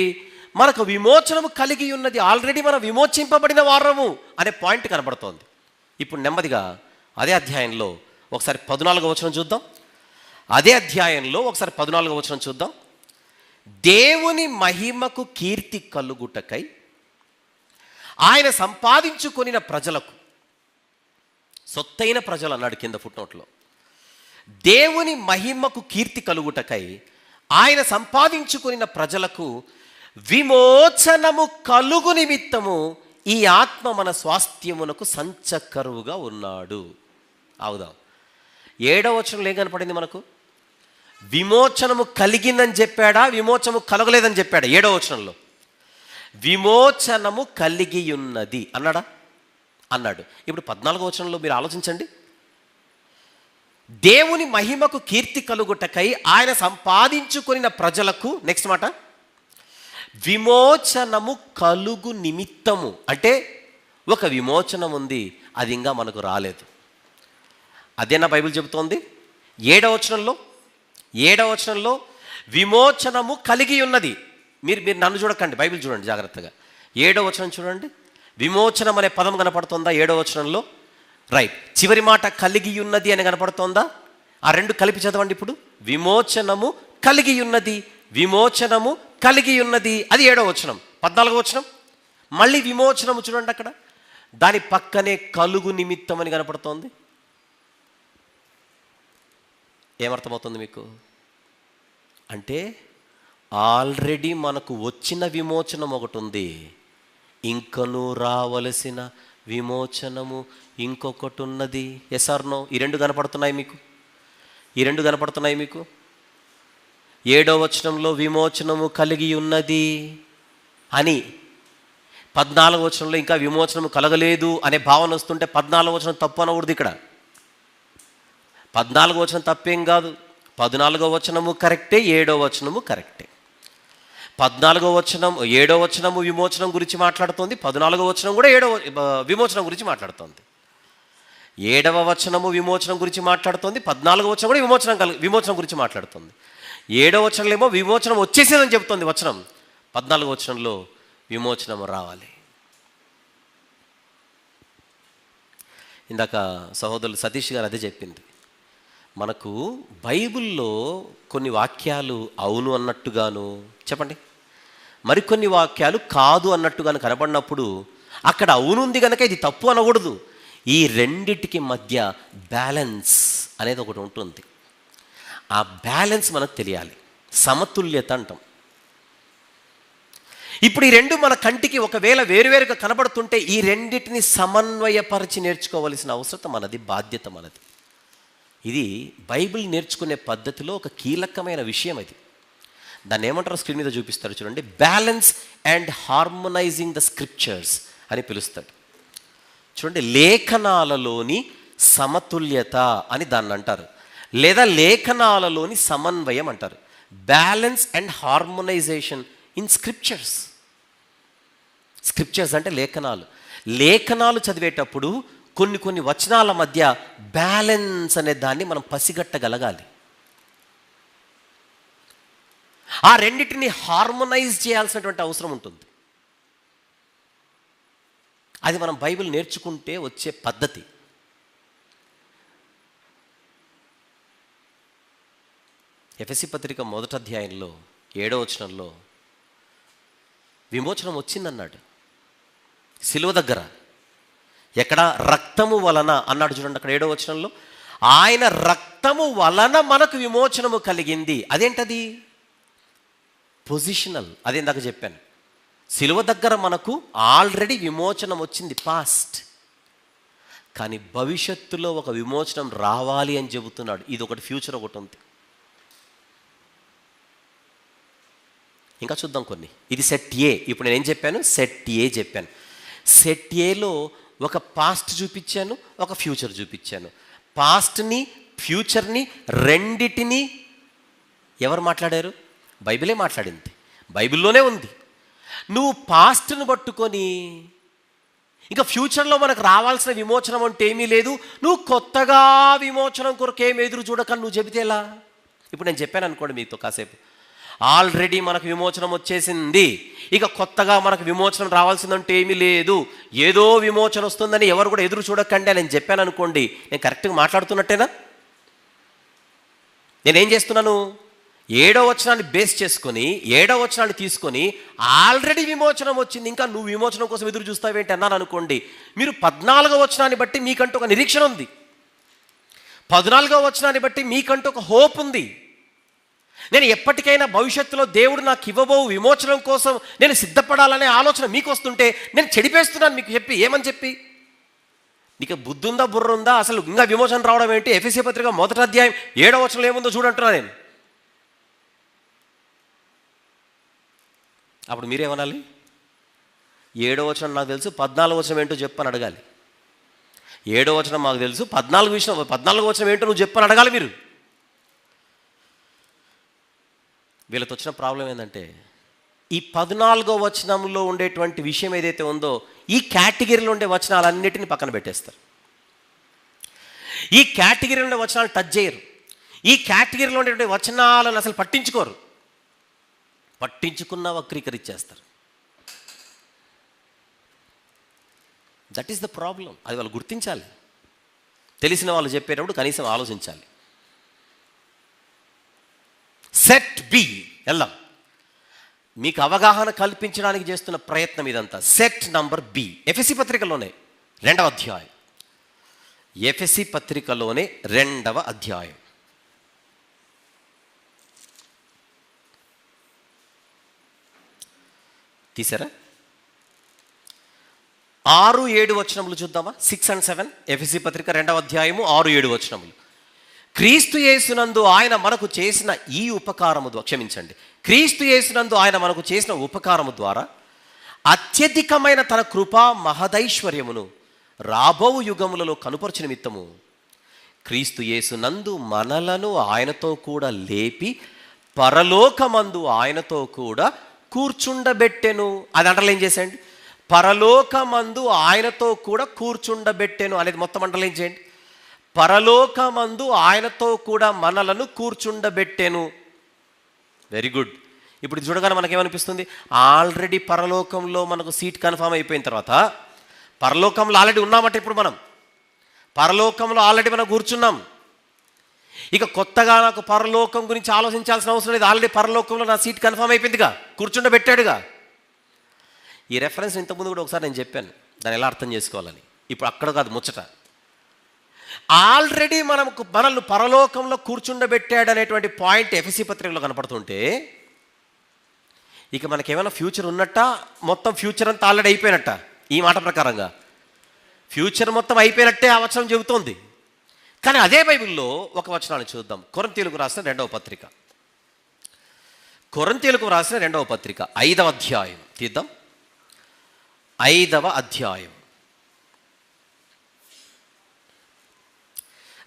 మనకు విమోచనము కలిగి ఉన్నది. ఆల్రెడీ మనం విమోచింపబడిన వారము అనే పాయింట్ కనబడుతోంది. ఇప్పుడు నెమ్మదిగా అదే అధ్యాయంలో ఒకసారి 14వ వచనం చూద్దాం. అదే అధ్యాయంలో ఒకసారి 14వ వచనం చూద్దాం. దేవుని మహిమకు కీర్తి కలుగుటకై ఆయన సంపాదించుకొనిన ప్రజలకు, సొత్తైన ప్రజలు అన్నాడు కింద ఫుట్నోట్లో. దేవుని మహిమకు కీర్తి కలుగుటకై ఆయన సంపాదించుకొనిన ప్రజలకు విమోచనము కలుగు నిమిత్తము ఈ ఆత్మ మన స్వాస్థ్యమునకు సంచకరువుగా ఉన్నాడు. అవుదాం. 7వ వచనంలో ఏం కనపడింది మనకు? విమోచనము కలిగిందని చెప్పాడా, విమోచనము కలగలేదని చెప్పాడా? 7వ వచనంలో విమోచనము కలిగి ఉన్నది అన్నాడా? అన్నాడు. ఇప్పుడు 14వ వచనంలో మీరు ఆలోచించండి. దేవుని మహిమకు కీర్తి కలుగుటకై ఆయన సంపాదించుకొనిన ప్రజలకు, నెక్స్ట్ మాట, విమోచనము కలుగు నిమిత్తము. అంటే ఒక విమోచనం ఉంది, అది ఇంకా మనకు రాలేదు. అదేనా బైబిల్ చెబుతోంది? 7వ వచనంలో విమోచనము కలిగి ఉన్నది. మీరు నన్ను చూడకండి, బైబిల్ చూడండి జాగ్రత్తగా. 7వ వచనం చూడండి. విమోచనం అనే పదం కనపడుతుందా 7వ వచనంలో? రైట్. చివరి మాట కలిగి ఉన్నది అని కనపడుతోందా? ఆ రెండు కలిపి చదవండి ఇప్పుడు. విమోచనము కలిగి ఉన్నది, విమోచనము కలిగి ఉన్నది, అది 7వ వచనం. 14వ వచనం మళ్ళీ విమోచనము చూడండి, అక్కడ దాని పక్కనే కలుగు నిమిత్తం అని కనపడుతోంది. ఏమర్థమవుతుంది మీకు? అంటే ఆల్రెడీ మనకు వచ్చిన విమోచనం ఒకటి ఉంది, ఇంకనూ రావలసిన విమోచనము ఇంకొకటి ఉన్నది. Yes or no? ఈ రెండు కనపడుతున్నాయి మీకు? 7వ వచనంలో విమోచనము కలిగి ఉన్నది అని, 14వ వచనంలో ఇంకా విమోచనము కలగలేదు అనే భావన వస్తుంటే 14వ వచనం తప్పు అనకూడదు. ఇక్కడ 14వ వచనం తప్పేం కాదు. 14వ వచనము కరెక్టే, 7వ వచనము కరెక్టే. 14వ వచనం 7వ వచనము విమోచనం గురించి మాట్లాడుతోంది, 14వ వచనం కూడా విమోచనం గురించి మాట్లాడుతోంది. 7వ వచనము విమోచనం గురించి మాట్లాడుతోంది, 14వ వచనం కూడా విమోచనం గురించి మాట్లాడుతుంది. 7వ వచనంలో ఏమో విమోచనం వచ్చేసేదని చెబుతోంది వచనం, 14వ వచనంలో విమోచనం రావాలి. ఇందాక సహోదరులు సతీష్ గారు అదే చెప్పింది. మనకు బైబిల్లో కొన్ని వాక్యాలు అవును అన్నట్టుగాను, చెప్పండి, మరికొన్ని వాక్యాలు కాదు అన్నట్టుగాను కనబడినప్పుడు అక్కడ అవునుంది కనుక ఇది తప్పు అనకూడదు. ఈ రెండిటికి మధ్య బ్యాలెన్స్ అనేది ఒకటి ఉంటుంది. ఆ బ్యాలెన్స్ మనకు తెలియాలి, సమతుల్యత అంటాం. ఇప్పుడు ఈ రెండు మన కంటికి ఒకవేళ వేరువేరుగా కనబడుతుంటే ఈ రెండిటిని సమన్వయపరిచి నేర్చుకోవలసిన అవసరం మనది, బాధ్యత మనది. ఇది బైబిల్ నేర్చుకునే పద్ధతిలో ఒక కీలకమైన విషయం. అది దాన్ని ఏమంటారో స్క్రీన్ మీద చూపిస్తారు చూడండి. Balance and harmonising the scriptures అని పిలుస్తాడు చూడండి. లేఖనాలలోని సమతుల్యత అని దాన్ని అంటారు, లేదా లేఖనాలలోని సమన్వయం అంటారు. Balance and harmonisation in scriptures. Scriptures అంటే లేఖనాలు. లేఖనాలు చదివేటప్పుడు కొన్ని వచనాల మధ్య బ్యాలెన్స్ అనే దాన్ని మనం పసిగట్టగలగాలి. ఆ రెండింటిని హార్మోనైజ్ చేయాల్సినటువంటి అవసరం ఉంటుంది. అది మనం బైబిల్ నేర్చుకుంటే వచ్చే పద్ధతి. ఎఫెసీ పత్రిక 1వ అధ్యాయంలో 7వ వచనంలో విమోచనం వచ్చిందన్నాడు. సిలువ దగ్గర ఎక్కడ రక్తము వలన అన్నాడు చూడండి, అక్కడ 7వ వచనంలో ఆయన రక్తము వలన మనకు విమోచనము కలిగింది. అదేంటది? పొజిషనల్. అదే ఇందాక చెప్పాను, సిలువ దగ్గర మనకు ఆల్రెడీ విమోచనం వచ్చింది, పాస్ట్. కానీ భవిష్యత్తులో ఒక విమోచనం రావాలి అని చెబుతున్నాడు. ఇది ఒకటి, ఫ్యూచర్ ఒకటి ఉంది. ఇంకా చూద్దాం కొన్ని. ఇది సెట్ ఏ. ఇప్పుడు నేను ఏం చెప్పాను? సెట్ ఏ చెప్పాను. సెట్ ఏలో ఒక పాస్ట్ చూపించాను, ఒక ఫ్యూచర్ చూపించాను. పాస్ట్ని ఫ్యూచర్ని రెండిటిని ఎవరు మాట్లాడారు? బైబిలే మాట్లాడింది, బైబిల్లోనే ఉంది. నువ్వు పాస్ట్ను పట్టుకొని ఇంకా ఫ్యూచర్లో మనకు రావాల్సిన విమోచనం అంటే ఏమీ లేదు, నువ్వు కొత్తగా విమోచనం కొరకు ఏమి ఎదురు చూడక నువ్వు చెబితేలా? ఇప్పుడు నేను చెప్పాను అనుకోండి మీతో కాసేపు, ఆల్రెడీ మనకు విమోచనం వచ్చేసింది, ఇక కొత్తగా మనకు విమోచనం రావాల్సిందంటే ఏమీ లేదు, ఏదో విమోచన వస్తుందని ఎవరు కూడా ఎదురు చూడకండి అని నేను చెప్పాను అనుకోండి, నేను కరెక్ట్గా మాట్లాడుతున్నట్టేనా? నేనేం చేస్తున్నాను? 7వ వచనాన్ని బేస్ చేసుకొని 7వ వచనాన్ని తీసుకొని ఆల్రెడీ విమోచనం వచ్చింది, ఇంకా నువ్వు విమోచనం కోసం ఎదురు చూస్తావేంటి అన్నాను అనుకోండి, మీరు 14వ వచనాన్ని బట్టి మీకంటూ ఒక నిరీక్షణ ఉంది, 14వ వచనాన్ని బట్టి మీకంటూ ఒక హోప్ ఉంది. నేను ఎప్పటికైనా భవిష్యత్తులో దేవుడు నాకు ఇవ్వబో విమోచనం కోసం నేను సిద్ధపడాలనే ఆలోచన మీకు వస్తుంటే నేను చెడిపేస్తున్నాను మీకు చెప్పి. ఏమని చెప్పి? నీకు బుద్ధి ఉందా, బుర్ర ఉందా? అసలు ఇంకా విమోచన రావడం ఏంటి? ఎఫెసీ పత్రిక 1వ అధ్యాయం 7వ వచనంలో ఏముందో చూడంటున్నా నేను. అప్పుడు మీరేమనాలి? 7వ వచనం నాకు తెలుసు, 14వ వచనం ఏంటో చెప్పని అడగాలి. 7వ వచనం మాకు తెలుసు, 14వ వచనం ఏంటో నువ్వు చెప్పని అడగాలి మీరు. వీళ్ళతో వచ్చిన ప్రాబ్లం ఏంటంటే, ఈ 14వ వచనంలో ఉండేటువంటి విషయం ఏదైతే ఉందో ఈ కేటగిరీలో ఉండే వచనాలన్నిటిని పక్కన పెట్టేస్తారు. ఈ కేటగిరీలో ఉండే వచనాలు టచ్ చేయరు. ఈ కేటగిరీలో ఉండేటువంటి వచనాలను అసలు పట్టించుకోరు. పట్టించుకున్న వక్రీకరించేస్తారు. That is the problem. అది వాళ్ళు గుర్తించాలి. తెలిసిన వాళ్ళు చెప్పేటప్పుడు కనీసం ఆలోచించాలి. సెట్ బి వెళ్దాం. మీకు అవగాహన కల్పించడానికి చేస్తున్న ప్రయత్నం ఇదంతా. సెట్ నంబర్ బి ఎఫెసీ పత్రికలోనే 2వ అధ్యాయం. ఎఫెసీ పత్రికలోనే 2వ అధ్యాయం. తీసారా? 6-7 వచనములు చూద్దామా? 6 and 7 ఎఫెసీ పత్రిక 2వ అధ్యాయము 6-7 వచనములు. క్రీస్తు యేసునందు ఆయన మనకు చేసిన ఈ ఉపకారము క్షమించండి క్రీస్తు యేసునందు ఆయన మనకు చేసిన ఉపకారము ద్వారా అత్యధికమైన తన కృపా మహదైశ్వర్యమును రాబో యుగములలో కనుపరచు నిమిత్తము క్రీస్తు యేసునందు మనలను ఆయనతో కూడా లేపి పరలోకమందు ఆయనతో కూడా కూర్చుండబెట్టెను. అది అండర్లైన్ చేసేయండి. పరలోకమందు ఆయనతో కూడా కూర్చుండబెట్టెను అనేది మొత్తం అండర్లైన్ చేయండి. పరలోకమందు ఆయనతో కూడా మనలను కూర్చుండబెట్టెను. Very good. ఇప్పుడు చూడగానే మనకేమనిపిస్తుంది? ఆల్రెడీ పరలోకంలో మనకు సీట్ కన్ఫామ్ అయిపోయిన తర్వాత, పరలోకంలో ఆల్రెడీ ఉన్నామంటే ఇప్పుడు మనం పరలోకంలో ఆల్రెడీ మనం కూర్చున్నాం. ఇక కొత్తగా నాకు పరలోకం గురించి ఆలోచించాల్సిన అవసరం లేదు. ఆల్రెడీ పరలోకంలో నా సీట్ కన్ఫామ్ అయిపోయిందిగా, కూర్చుండబెట్టాడుగా. ఈ రెఫరెన్స్ ఇంతకుముందు కూడా ఒకసారి నేను చెప్పాను, దాన్ని ఎలా అర్థం చేసుకోవాలని. ఇప్పుడు అక్కడ కాదు ముచ్చట. ఆల్రెడీ మనల్ని పరలోకంలో కూర్చుండబెట్టాడు అనేటువంటి పాయింట్ ఎఫెసీ పత్రికలో కనపడుతుంటే, ఇక మనకేమైనా ఫ్యూచర్ ఉన్నట్ట? మొత్తం ఫ్యూచర్ అంతా ఆల్రెడీ అయిపోయినట్ట? ఈ మాట ప్రకారంగా ఫ్యూచర్ మొత్తం అయిపోయినట్టే ఆ వచనం చెబుతోంది. కానీ అదే బైబిల్లో ఒక వచనాన్ని చూద్దాం. కొరింథీయులకు రాసిన 2వ పత్రిక. కొరింథీయులకు రాసిన 2వ పత్రిక 5వ అధ్యాయం తీద్దాం. 5వ అధ్యాయం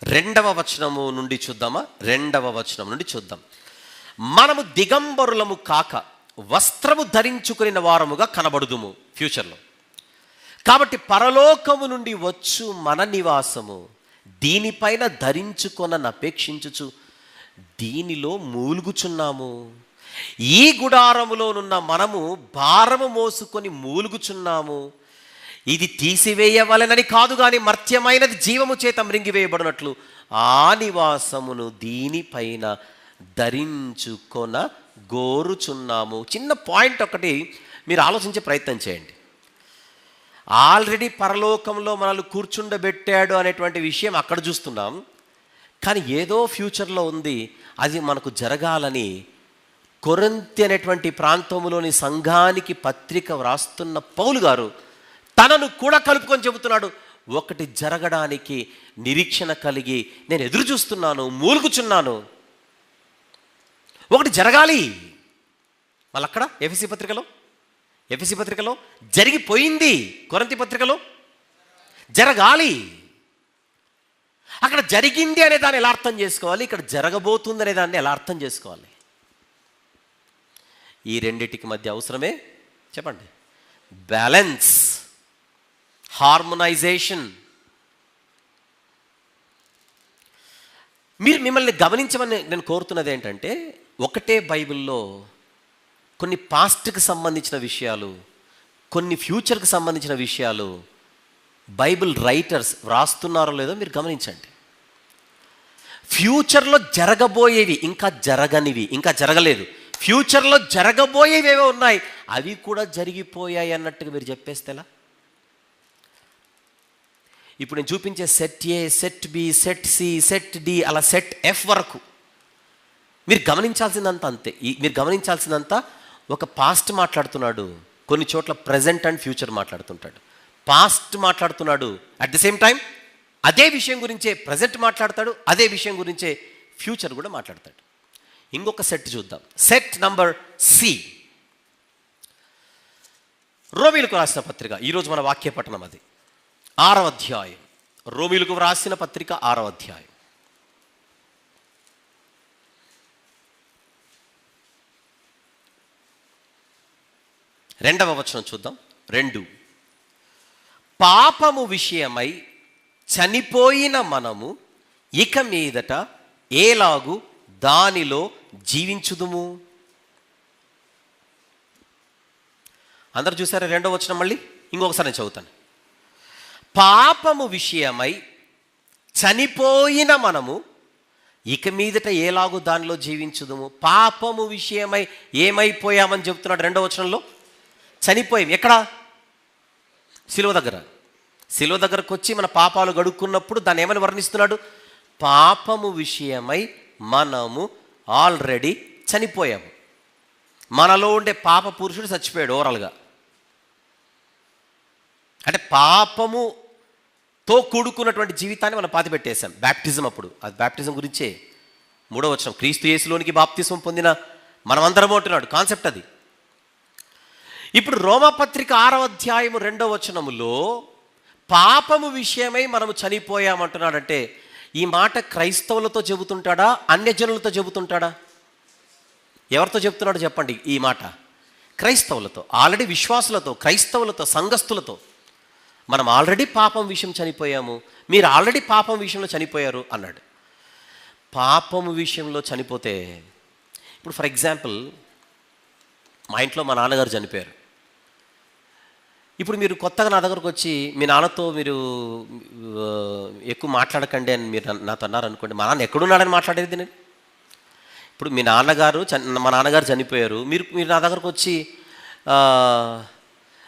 2వ వచనము నుండి చూద్దామా? 2వ వచనం నుండి చూద్దాం. మనము దిగంబరులము కాక వస్త్రము ధరించుకుని వారముగా కనబడుదుము ఫ్యూచర్లో, కాబట్టి పరలోకము నుండి వచ్చు మన నివాసము దీనిపైన ధరించుకొనని అపేక్షించుచు దీనిలో మూలుగుచున్నాము. ఈ గుడారములోనున్న మనము భారము మోసుకొని మూలుగుచున్నాము. ఇది తీసివేయవలెనని కాదు గాని మర్త్యమైనది జీవము చేత మృంగివేయబడినట్లు ఆ నివాసమును దీనిపైన ధరించుకొన గోరుచున్నాము. చిన్న పాయింట్ ఒకటి మీరు ఆలోచించే ప్రయత్నం చేయండి. ఆల్రెడీ పరలోకంలో మనల్ని కూర్చుండబెట్టాడు అనేటువంటి విషయం అక్కడ చూస్తున్నాం. కానీ ఏదో ఫ్యూచర్లో ఉంది, అది మనకు జరగాలని కొరింథీ అనేటువంటి ప్రాంతంలోని సంఘానికి పత్రిక వ్రాస్తున్న పౌలు గారు తనను కూడా కలుపుకొని చెబుతున్నాడు. ఒకటి జరగడానికి నిరీక్షణ కలిగి నేను ఎదురు చూస్తున్నాను, మూలుగుచున్నాను. ఒకటి జరగాలి. మళ్ళీ అక్కడ ఎఫెసీ పత్రికలో జరిగిపోయింది, కొరింథీ పత్రికలో జరగాలి. అక్కడ జరిగింది అనే దాన్ని ఎలా అర్థం చేసుకోవాలి, ఇక్కడ జరగబోతుంది అనే దాన్ని ఎలా అర్థం చేసుకోవాలి? ఈ రెండిటికి మధ్య అవసరమే చెప్పండి బ్యాలెన్స్, హార్మోనైజేషన్. మిమ్మల్ని గమనించమని నేను కోరుతున్నది ఏంటంటే, ఒకటే బైబిల్లో కొన్ని పాస్ట్కి సంబంధించిన విషయాలు, కొన్ని ఫ్యూచర్కి సంబంధించిన విషయాలు బైబిల్ రైటర్స్ వ్రాస్తున్నారో లేదో మీరు గమనించండి. ఫ్యూచర్లో జరగబోయేవి, ఇంకా జరగనివి, ఇంకా జరగలేదు, ఫ్యూచర్లో జరగబోయేవి ఏవో ఉన్నాయి, అవి కూడా జరిగిపోయాయి అన్నట్టుగా మీరు చెప్పేస్తే ఎలా? ఇప్పుడు నేను చూపించే set A, set B, set C, set D, అలా సెట్ ఎఫ్ వరకు మీరు గమనించాల్సిందంతా అంతే. మీరు గమనించాల్సిందంతా ఒక పాస్ట్ మాట్లాడుతున్నాడు, కొన్ని చోట్ల ప్రజెంట్ అండ్ ఫ్యూచర్ మాట్లాడుతుంటాడు. పాస్ట్ మాట్లాడుతున్నాడు, అట్ ది సేమ్ టైం అదే విషయం గురించే ప్రజెంట్ మాట్లాడతాడు, అదే విషయం గురించే ఫ్యూచర్ కూడా మాట్లాడతాడు. ఇంకొక సెట్ చూద్దాం. సెట్ నంబర్ సి, రోమీయులకు రాసిన పత్రిక. ఈరోజు మన వాక్య పఠనం అది 6వ అధ్యాయం. రోమీయులకు రాసిన పత్రిక 6వ అధ్యాయం. 2వ వచనం చూద్దాం. 2, పాపము విషయమై చనిపోయిన మనము ఇక మీదట ఏలాగు దానిలో జీవించుదుము. అందరు చూసారా 2వ వచనం? మళ్ళీ ఇంకొకసారి నేను చదువుతాను. పాపము విషయమై చనిపోయిన మనము ఇక మీదట ఏలాగు దానిలో జీవించుదుము. పాపము విషయమై ఏమైపోయామని చెబుతున్నాడు 2వ వచనంలో? చనిపోయాం. ఎక్కడ? శిలువ దగ్గర. శిలువ దగ్గరకు వచ్చి మన పాపాలు గడుక్కున్నప్పుడు దాన్ని ఏమని వర్ణిస్తున్నాడు? పాపము విషయమై మనము ఆల్రెడీ చనిపోయాము. మనలో ఉండే పాప పురుషుడు చచ్చిపోయాడు ఓవరాల్గా. అంటే పాపముతో కూడుకున్నటువంటి జీవితాన్ని మనం పాతిపెట్టేశాం బ్యాప్టిజం అప్పుడు. అది బ్యాప్టిజం గురించే 3వ వచనం. క్రీస్తు యేసులోనికి బాప్తిజం పొందిన మనమందరం అంటున్నాడు కాన్సెప్ట్ అది. ఇప్పుడు రోమాపత్రిక 6వ అధ్యాయము 2వ వచనములో పాపము విషయమై మనము చనిపోయామంటున్నాడంటే ఈ మాట క్రైస్తవులతో చెబుతుంటాడా, అన్యజనులతో చెబుతుంటాడా? ఎవరితో చెప్తున్నాడో చెప్పండి ఈ మాట? క్రైస్తవులతో, ఆల్రెడీ విశ్వాసులతో, క్రైస్తవులతో, సంఘస్థులతో. మనం ఆల్రెడీ పాపం విషయం చనిపోయాము, మీరు ఆల్రెడీ పాపం విషయంలో చనిపోయారు అన్నాడు. పాపము విషయంలో చనిపోతే, ఇప్పుడు ఫర్ ఎగ్జాంపుల్ మా ఇంట్లో మా నాన్నగారు చనిపోయారు. ఇప్పుడు మీరు కొత్తగా నా దగ్గరకు వచ్చి మీ నాన్నతో మీరు ఎక్కువ మాట్లాడకండి అని మీరు నాతో అన్నారనుకోండి, మా నాన్న ఎక్కడున్నాడని మాట్లాడేది నేను. ఇప్పుడు మా నాన్నగారు చనిపోయారు, మీరు నా దగ్గరకు వచ్చి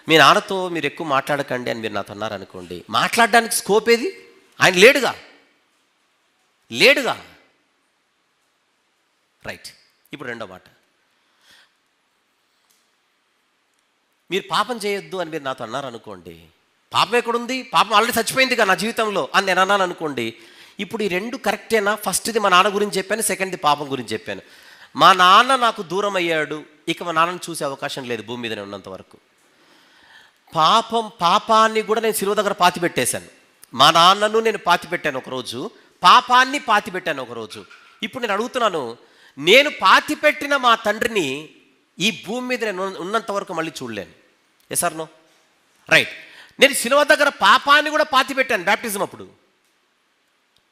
మీ నాన్నతో మీరు ఎక్కువ మాట్లాడకండి అని మీరు నాతో అన్నారనుకోండి, మాట్లాడడానికి స్కోప్ ఏది? ఆయన లేడుగా. రైట్. ఇప్పుడు 2వ మాట, మీరు పాపం చేయొద్దు అని మీరు నాతో అన్నారనుకోండి, పాపం ఎక్కడుంది? పాపం ఆల్రెడీ చచ్చిపోయిందిగా నా జీవితంలో అని నేను అన్నాను అనుకోండి. ఇప్పుడు ఈ 2 కరెక్టేనా? ఫస్ట్ది మా నాన్న గురించి చెప్పాను, సెకండ్ది పాపం గురించి చెప్పాను. మా నాన్న నాకు దూరం అయ్యాడు, ఇక మా నాన్నను చూసే అవకాశం లేదు భూమి మీదనే ఉన్నంత వరకు. పాపాన్ని కూడా నేను శిలువ దగ్గర పాతిపెట్టేశాను. మా నాన్నను నేను పాతిపెట్టాను ఒకరోజు, పాపాన్ని పాతిపెట్టాను ఒకరోజు. ఇప్పుడు నేను అడుగుతున్నాను, నేను పాతిపెట్టిన మా తండ్రిని ఈ భూమి మీద నేను ఉన్నంత వరకు మళ్ళీ చూడలేను. Yes or no? రైట్. నేను శిలువ దగ్గర పాపాన్ని కూడా పాతిపెట్టాను బ్యాప్టిజం అప్పుడు.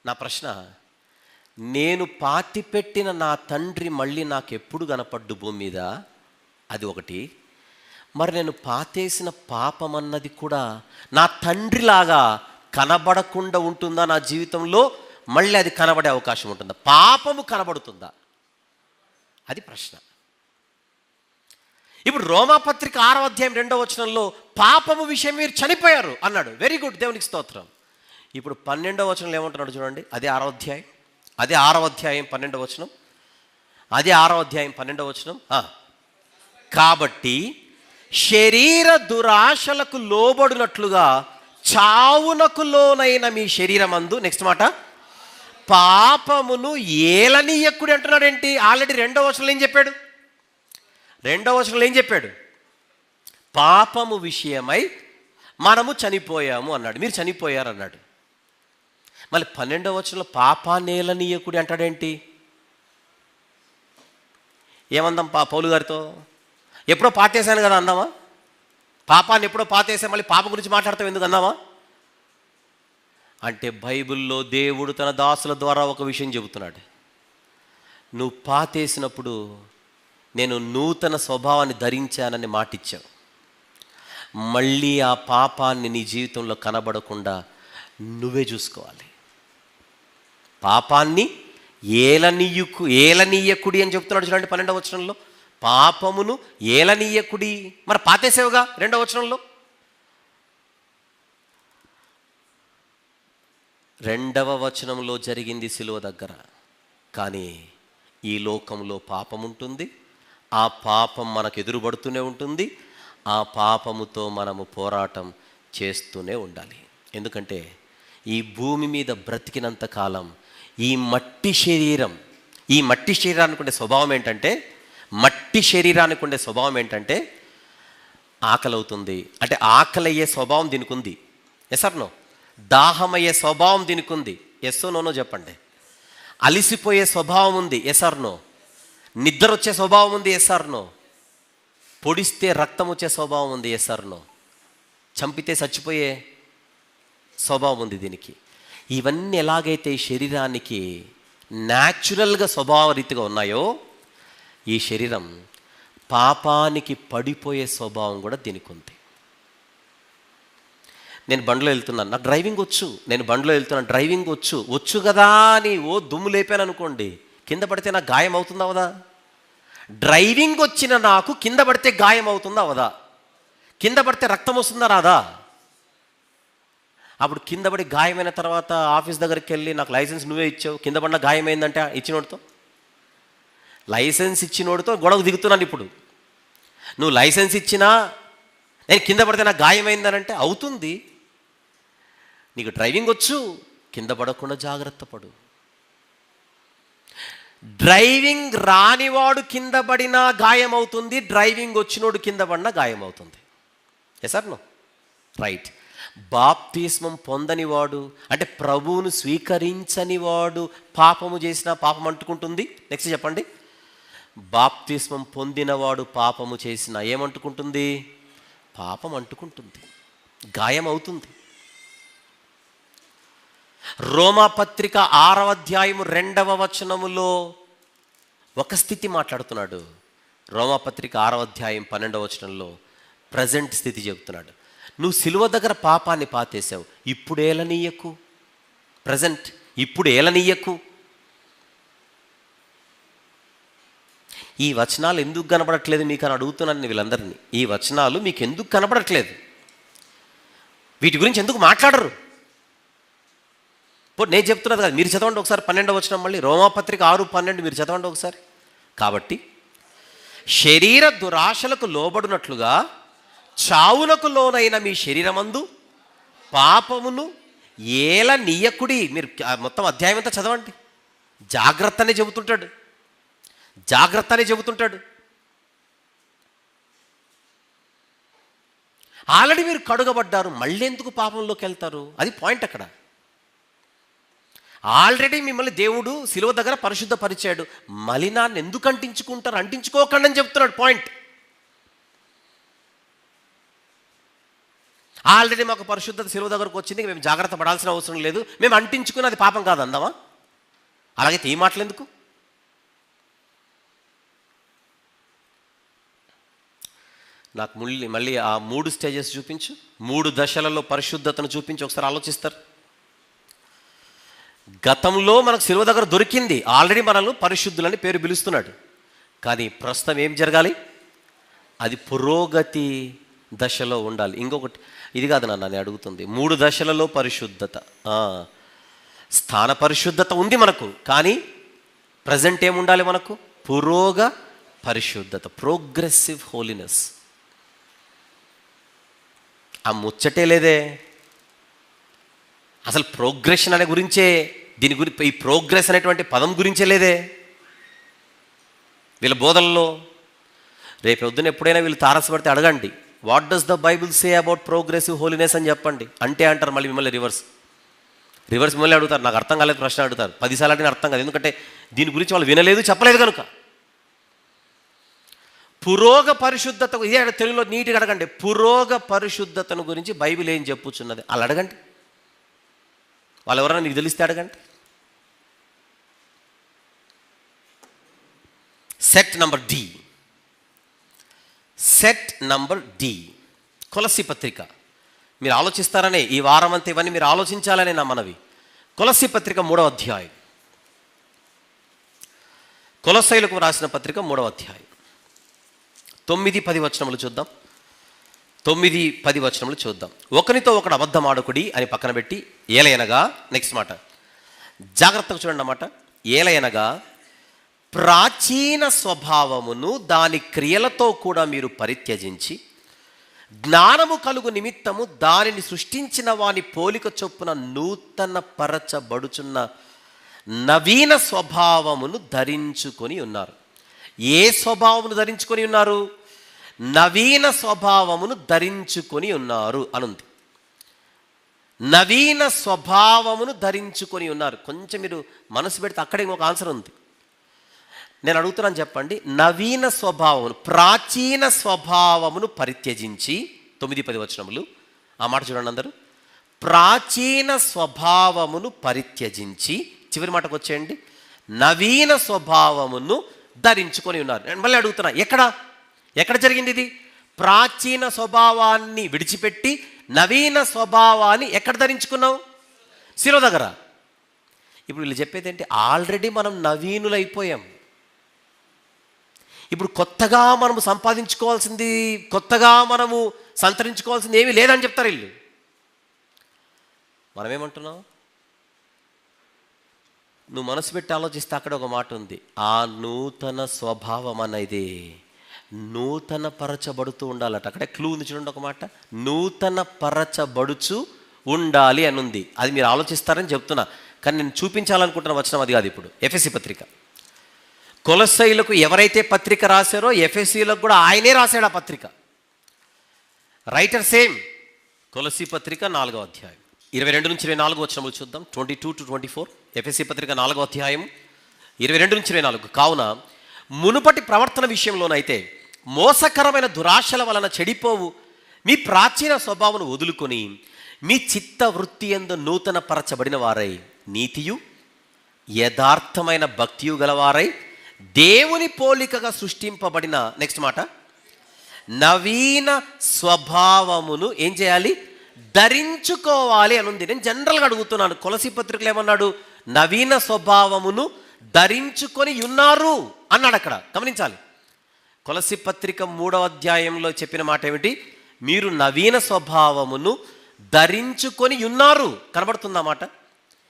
నా ప్రశ్న, నేను పాతిపెట్టిన నా తండ్రి మళ్ళీ నాకు ఎప్పుడు కనపడ్డు భూమి మీద? అది ఒకటి. మరి నేను పాతేసిన పాపం అన్నది కూడా నా తండ్రిలాగా కనబడకుండా ఉంటుందా నా జీవితంలో? మళ్ళీ అది కనబడే అవకాశం ఉంటుందా? పాపము కనబడుతుందా? అది ప్రశ్న. ఇప్పుడు రోమాపత్రిక 6వ అధ్యాయం 2వ వచనంలో పాపము విషయం మీరు చనిపోయారు అన్నాడు. వెరీ గుడ్, దేవునికి స్తోత్రం. ఇప్పుడు 12వ వచనంలో ఏమంటున్నాడు చూడండి. అదే 6వ అధ్యాయం 12వ వచనం. అదే 6వ అధ్యాయం 12వ వచనం. కాబట్టి శరీర దురాశలకు లోబడినట్లుగా చావునకు లోనైన మీ శరీరమందు, నెక్స్ట్ మాట, పాపమును ఏలనీయకుడి అంటున్నాడు. ఏంటి? ఆల్రెడీ 2వ వచనంలో ఏం చెప్పాడు? 2వ వచనంలో ఏం చెప్పాడు? పాపము విషయమై మనము చనిపోయాము అన్నాడు. మీరు చనిపోయారు అన్నాడు. మళ్ళీ 12వ వచనంలో పాపాన్ని ఏలనీయకుడి అంటాడేంటి? ఏమందాం పౌలు గారితో? ఎప్పుడో పాతేశాను కదా అందామా? పాపాన్ని ఎప్పుడో పాతేసా, మళ్ళీ పాపం గురించి మాట్లాడతాం ఎందుకు అందామా? అంటే బైబిల్లో దేవుడు తన దాసుల ద్వారా ఒక విషయం చెబుతున్నాడు. నువ్వు పాతేసినప్పుడు నేను నూతన స్వభావాన్ని ధరించానని మాటిచ్చావు. మళ్ళీ ఆ పాపాన్ని నీ జీవితంలో కనబడకుండా నువ్వే చూసుకోవాలి. పాపాన్ని ఏలనీయకుడి అని చెప్తున్నాడు చూడండి 12వ వచనంలో. పాపమును ఏలనీయకుడి. మరి పాతేసేవుగా 2వ వచనంలో. 2వ వచనంలో జరిగింది సిలువ దగ్గర. కానీ ఈ లోకంలో పాపం ఉంటుంది. ఆ పాపం మనకు ఎదురుపడుతూనే ఉంటుంది. ఆ పాపముతో మనము పోరాటం చేస్తూనే ఉండాలి. ఎందుకంటే ఈ భూమి మీద బ్రతికినంత కాలం ఈ మట్టి శరీరానికి ఉండే స్వభావం ఏంటంటే, ఆకలి అవుతుంది. అంటే ఆకలి అయ్యే స్వభావం దీనికి ఉంది. Yes or no? దాహం అయ్యే స్వభావం దీనికి ఉంది. ఎస్ నోనో చెప్పండి. అలిసిపోయే స్వభావం ఉంది. Yes or no? నిద్ర వచ్చే స్వభావం ఉంది. Yes or no? పొడిస్తే రక్తం వచ్చే స్వభావం ఉంది. Yes or no? చంపితే చచ్చిపోయే స్వభావం ఉంది దీనికి. ఇవన్నీ ఎలాగైతే ఈ శరీరానికి న్యాచురల్గా స్వభావ రీతిగా ఉన్నాయో, ఈ శరీరం పాపానికి పడిపోయే స్వభావం కూడా దీనికి ఉంది. నేను బండిలో వెళ్తున్నాను, నాకు డ్రైవింగ్ వచ్చు. డ్రైవింగ్ వచ్చు కదా అని దుమ్ము లేపాను అనుకోండి, కింద పడితే నాకు గాయం అవుతుందా అవదా? డ్రైవింగ్ వచ్చిన నాకు కింద పడితే గాయం అవుతుందా అవదా? కింద పడితే రక్తం వస్తుందా రాదా? అప్పుడు కింద పడి గాయమైన తర్వాత ఆఫీస్ దగ్గరికి వెళ్ళి నాకు లైసెన్స్ నువ్వే ఇచ్చావు, కింద పడిన గాయమైందంటే ఇచ్చినోడితో, లైసెన్స్ ఇచ్చినోడితో గొడవ దిగుతున్నాను. ఇప్పుడు నువ్వు లైసెన్స్ ఇచ్చినా నేను కింద పడితే నాకు గాయమైందనంటే అవుతుంది. నీకు డ్రైవింగ్ వచ్చు, కింద పడకుండా జాగ్రత్త పడు. డ్రైవింగ్ రానివాడు కింద పడినా గాయం అవుతుంది, డ్రైవింగ్ వచ్చినోడు కింద పడినా గాయం అవుతుంది. Yes or no? రైట్. బాప్తిస్మం పొందనివాడు, అంటే ప్రభువును స్వీకరించని వాడు పాపము చేసినా పాపం అంటుకుంటుంది. నెక్స్ట్ చెప్పండి. బాప్తిస్మం పొందినవాడు పాపము చేసినా ఏమంటుకుంటుంది? పాపం అంటుకుంటుంది, గాయం అవుతుంది. రోమాపత్రిక 6వ అధ్యాయం 2వ వచనములో ఒక స్థితి మాట్లాడుతున్నాడు. రోమాపత్రిక 6వ అధ్యాయం 12వ వచనంలో ప్రజెంట్ స్థితి చెబుతున్నాడు. నువ్వు సిలువ దగ్గర పాపాన్ని పాతేశావు, ఇప్పుడు ఏలనీయకు. ప్రజెంట్ ఇప్పుడు ఏలనీయకు. ఈ వచనాలు ఎందుకు కనబడట్లేదు మీకు అని అడుగుతున్నాను వీళ్ళందరినీ. ఈ వచనాలు మీకు ఎందుకు కనబడట్లేదు? వీటి గురించి ఎందుకు మాట్లాడరు? నేను చెప్తున్నది కదా, మీరు చదవండి ఒకసారి 12వ వచనం, మళ్ళీ రోమాపత్రిక 6:12 మీరు చదవండి ఒకసారి. కాబట్టి శరీర దురాశలకు లోబడినట్లుగా చావునకు లోనైన మీ శరీరమందు పాపమును ఏలనీయకుడి. మీరు మొత్తం అధ్యాయం అంతా చదవండి. జాగ్రత్తనే చెబుతుంటాడు. ఆల్రెడీ మీరు కడుగబడ్డారు, మళ్ళీ ఎందుకు పాపంలోకి వెళ్తారు? అది పాయింట్ అక్కడ. ఆల్రెడీ మిమ్మల్ని దేవుడు సిలువ దగ్గర పరిశుద్ధపరిచాడు, మలినాన్ని ఎందుకు అంటించుకుంటారు? అంటించుకోకండి అని చెప్తున్నాడు. పాయింట్. ఆల్రెడీ మాకు పరిశుద్ధత సిలువ దగ్గరకు వచ్చింది, మేము జాగ్రత్త పడాల్సిన అవసరం లేదు, మేము అంటించుకుని అది పాపం కాదు అందామా? అలాగైతే ఈ మాటలు ఎందుకు? నాకు మళ్ళీ ఆ 3 స్టేజెస్ చూపించు, 3 దశలలో పరిశుద్ధతను చూపించి ఒకసారి ఆలోచిస్తారు. గతంలో మనకు సిలువ దగ్గర దొరికింది, ఆల్రెడీ మనల్ని పరిశుద్ధులని పేరు పిలుస్తున్నాడు. కానీ ప్రస్తుతం ఏం జరగాలి? అది పురోగతి దశలో ఉండాలి. ఇంకొకటి, ఇది కాదు నాన్న నేను అడుగుతుంది, 3 దశలలో పరిశుద్ధత. స్థాన పరిశుద్ధత ఉంది మనకు, కానీ ప్రజెంట్ ఏముండాలి మనకు? పురోగ పరిశుద్ధత, ప్రోగ్రెసివ్ హోలీనెస్. ఆ ముచ్చటే లేదే అసలు. ప్రోగ్రెషన్ అనే గురించే, దీని గురించి, ఈ ప్రోగ్రెస్ అనేటువంటి పదం గురించే లేదే వీళ్ళ బోధనలో. రేపు పొద్దున ఎప్పుడైనా వీళ్ళు తారసపడితే అడగండి, what does the Bible say about progressive holiness అని చెప్పండి. అంటే అంటారు మళ్ళీ మిమ్మల్ని రివర్స్ మిమ్మల్ని అడుగుతారు. నాకు అర్థం కాలేదు ప్రశ్న అడుగుతారు, 10 సార్లు అంటే అర్థం కాదు, ఎందుకంటే దీని గురించి వాళ్ళు వినలేదు, చెప్పలేదు కనుక. పురోగ పరిశుద్ధత, ఇదే తెలుగులో నీట్గా అడగండి, పురోగ పరిశుద్ధతను గురించి బైబిల్ ఏం చెప్పుచున్నది వాళ్ళు అడగండి. వాళ్ళు ఎవరైనా నీకు తెలిస్తే అడగండి. సెట్ నంబర్ డి, కొలస్సీ పత్రిక. మీరు ఆలోచిస్తారనే ఈ వారం అంతా ఇవన్నీ మీరు ఆలోచించాలనే నా మనవి. కొలస్సీ పత్రిక 3వ అధ్యాయం, కొలస్సీలకు రాసిన పత్రిక 3వ అధ్యాయం 9-10 వచనములు చూద్దాం. 9-10 వచనములు చూద్దాం. ఒకరితో ఒకడు అబద్ధం ఆడకుడి అని పక్కన పెట్టి, ఏలయనగా, నెక్స్ట్ మాట జాగ్రత్తగా చూడండి అన్నమాట. ఏలయనగా ప్రాచీన స్వభావమును దాని క్రియలతో కూడా మీరు పరిత్యజించి, జ్ఞానము కలుగు నిమిత్తము దానిని సృష్టించిన వాని పోలిక చొప్పున నూతన పరచబడుచున్న నవీన స్వభావమును ధరించుకొని ఉన్నారు. ఏ స్వభావమును ధరించుకొని ఉన్నారు? నవీన స్వభావమును ధరించుకొని ఉన్నారు అనుంది. నవీన స్వభావమును ధరించుకొని ఉన్నారు. కొంచెం మీరు మనసు పెడితే అక్కడే ఇంకొక ఆన్సర్ ఉంది. నేను అడుగుతున్నాను, చెప్పండి. నవీన స్వభావమును, ప్రాచీన స్వభావమును పరిత్యజించి, 9-10 వచనములు, ఆ మాట చూడండి అందరూ. ప్రాచీన స్వభావమును పరిత్యజించి, చివరి మాటకు వచ్చేయండి, నవీన స్వభావమును ధరించుకొని ఉన్నారు. నేను మళ్ళీ అడుగుతున్నా, ఎక్కడ జరిగింది ఇది? ప్రాచీన స్వభావాన్ని విడిచిపెట్టి నవీన స్వభావాన్ని ఎక్కడ ధరించుకున్నావు? శిలువ దగ్గర. ఇప్పుడు వీళ్ళు చెప్పేది ఏంటి? ఆల్రెడీ మనం నవీనులైపోయాం. ఇప్పుడు కొత్తగా మనము సంపాదించుకోవాల్సింది, కొత్తగా మనము సంతరించుకోవాల్సింది ఏమీ లేదని చెప్తారు వీళ్ళు. మనమేమంటున్నాం? నువ్వు మనసు పెట్టి ఆలోచిస్తే అక్కడ ఒక మాట ఉంది, ఆ నూతన స్వభావం అనేది నూతన పరచబడుతూ ఉండాలట. అక్కడే క్లూ ఉంది చూడండి, ఒక మాట, నూతన పరచబడుచు ఉండాలి అని ఉంది. అది మీరు ఆలోచిస్తారని చెప్తున్నా, కానీ నేను చూపించాలనుకుంటున్న వచనం అది కాదు. ఇప్పుడు ఎఫెసీ పత్రిక, కొలస్సీలకు ఎవరైతే పత్రిక రాశారో ఎఫెసీలకు కూడా ఆయనే రాశాడు ఆ పత్రిక. Writer same. కొలస్సీ పత్రిక 4వ అధ్యాయం 22-24 వచనములు చూద్దాం. 22-24 ఎఫెసీ పత్రిక 4వ అధ్యాయం 22-24. కావున మునుపటి ప్రవర్తన విషయంలోనైతే మోసకరమైన దురాశల వలన చెడిపోవు మీ ప్రాచీన స్వభావమును వదులుకొని మీ చిత్త వృత్తి యందు నూతన పరచబడిన వారై నీతియు యథార్థమైన భక్తియు గలవారై దేవుని పోలికగా సృష్టింపబడిన, నెక్స్ట్ మాట, నవీన స్వభావమును ఏం చేయాలి? ధరించుకోవాలి అని ఉంది. నేను జనరల్గా అడుగుతున్నాను, కొలస్సీ పత్రికలు ఏమన్నాడు? నవీన స్వభావమును ధరించుకొని ఉన్నారు అన్నాడు. అక్కడ గమనించాలి. కొలస్సీ పత్రిక 3వ అధ్యాయంలో చెప్పిన మాట ఏమిటి? మీరు నవీన స్వభావమును ధరించుకొని ఉన్నారు. కనబడుతుందా మాట?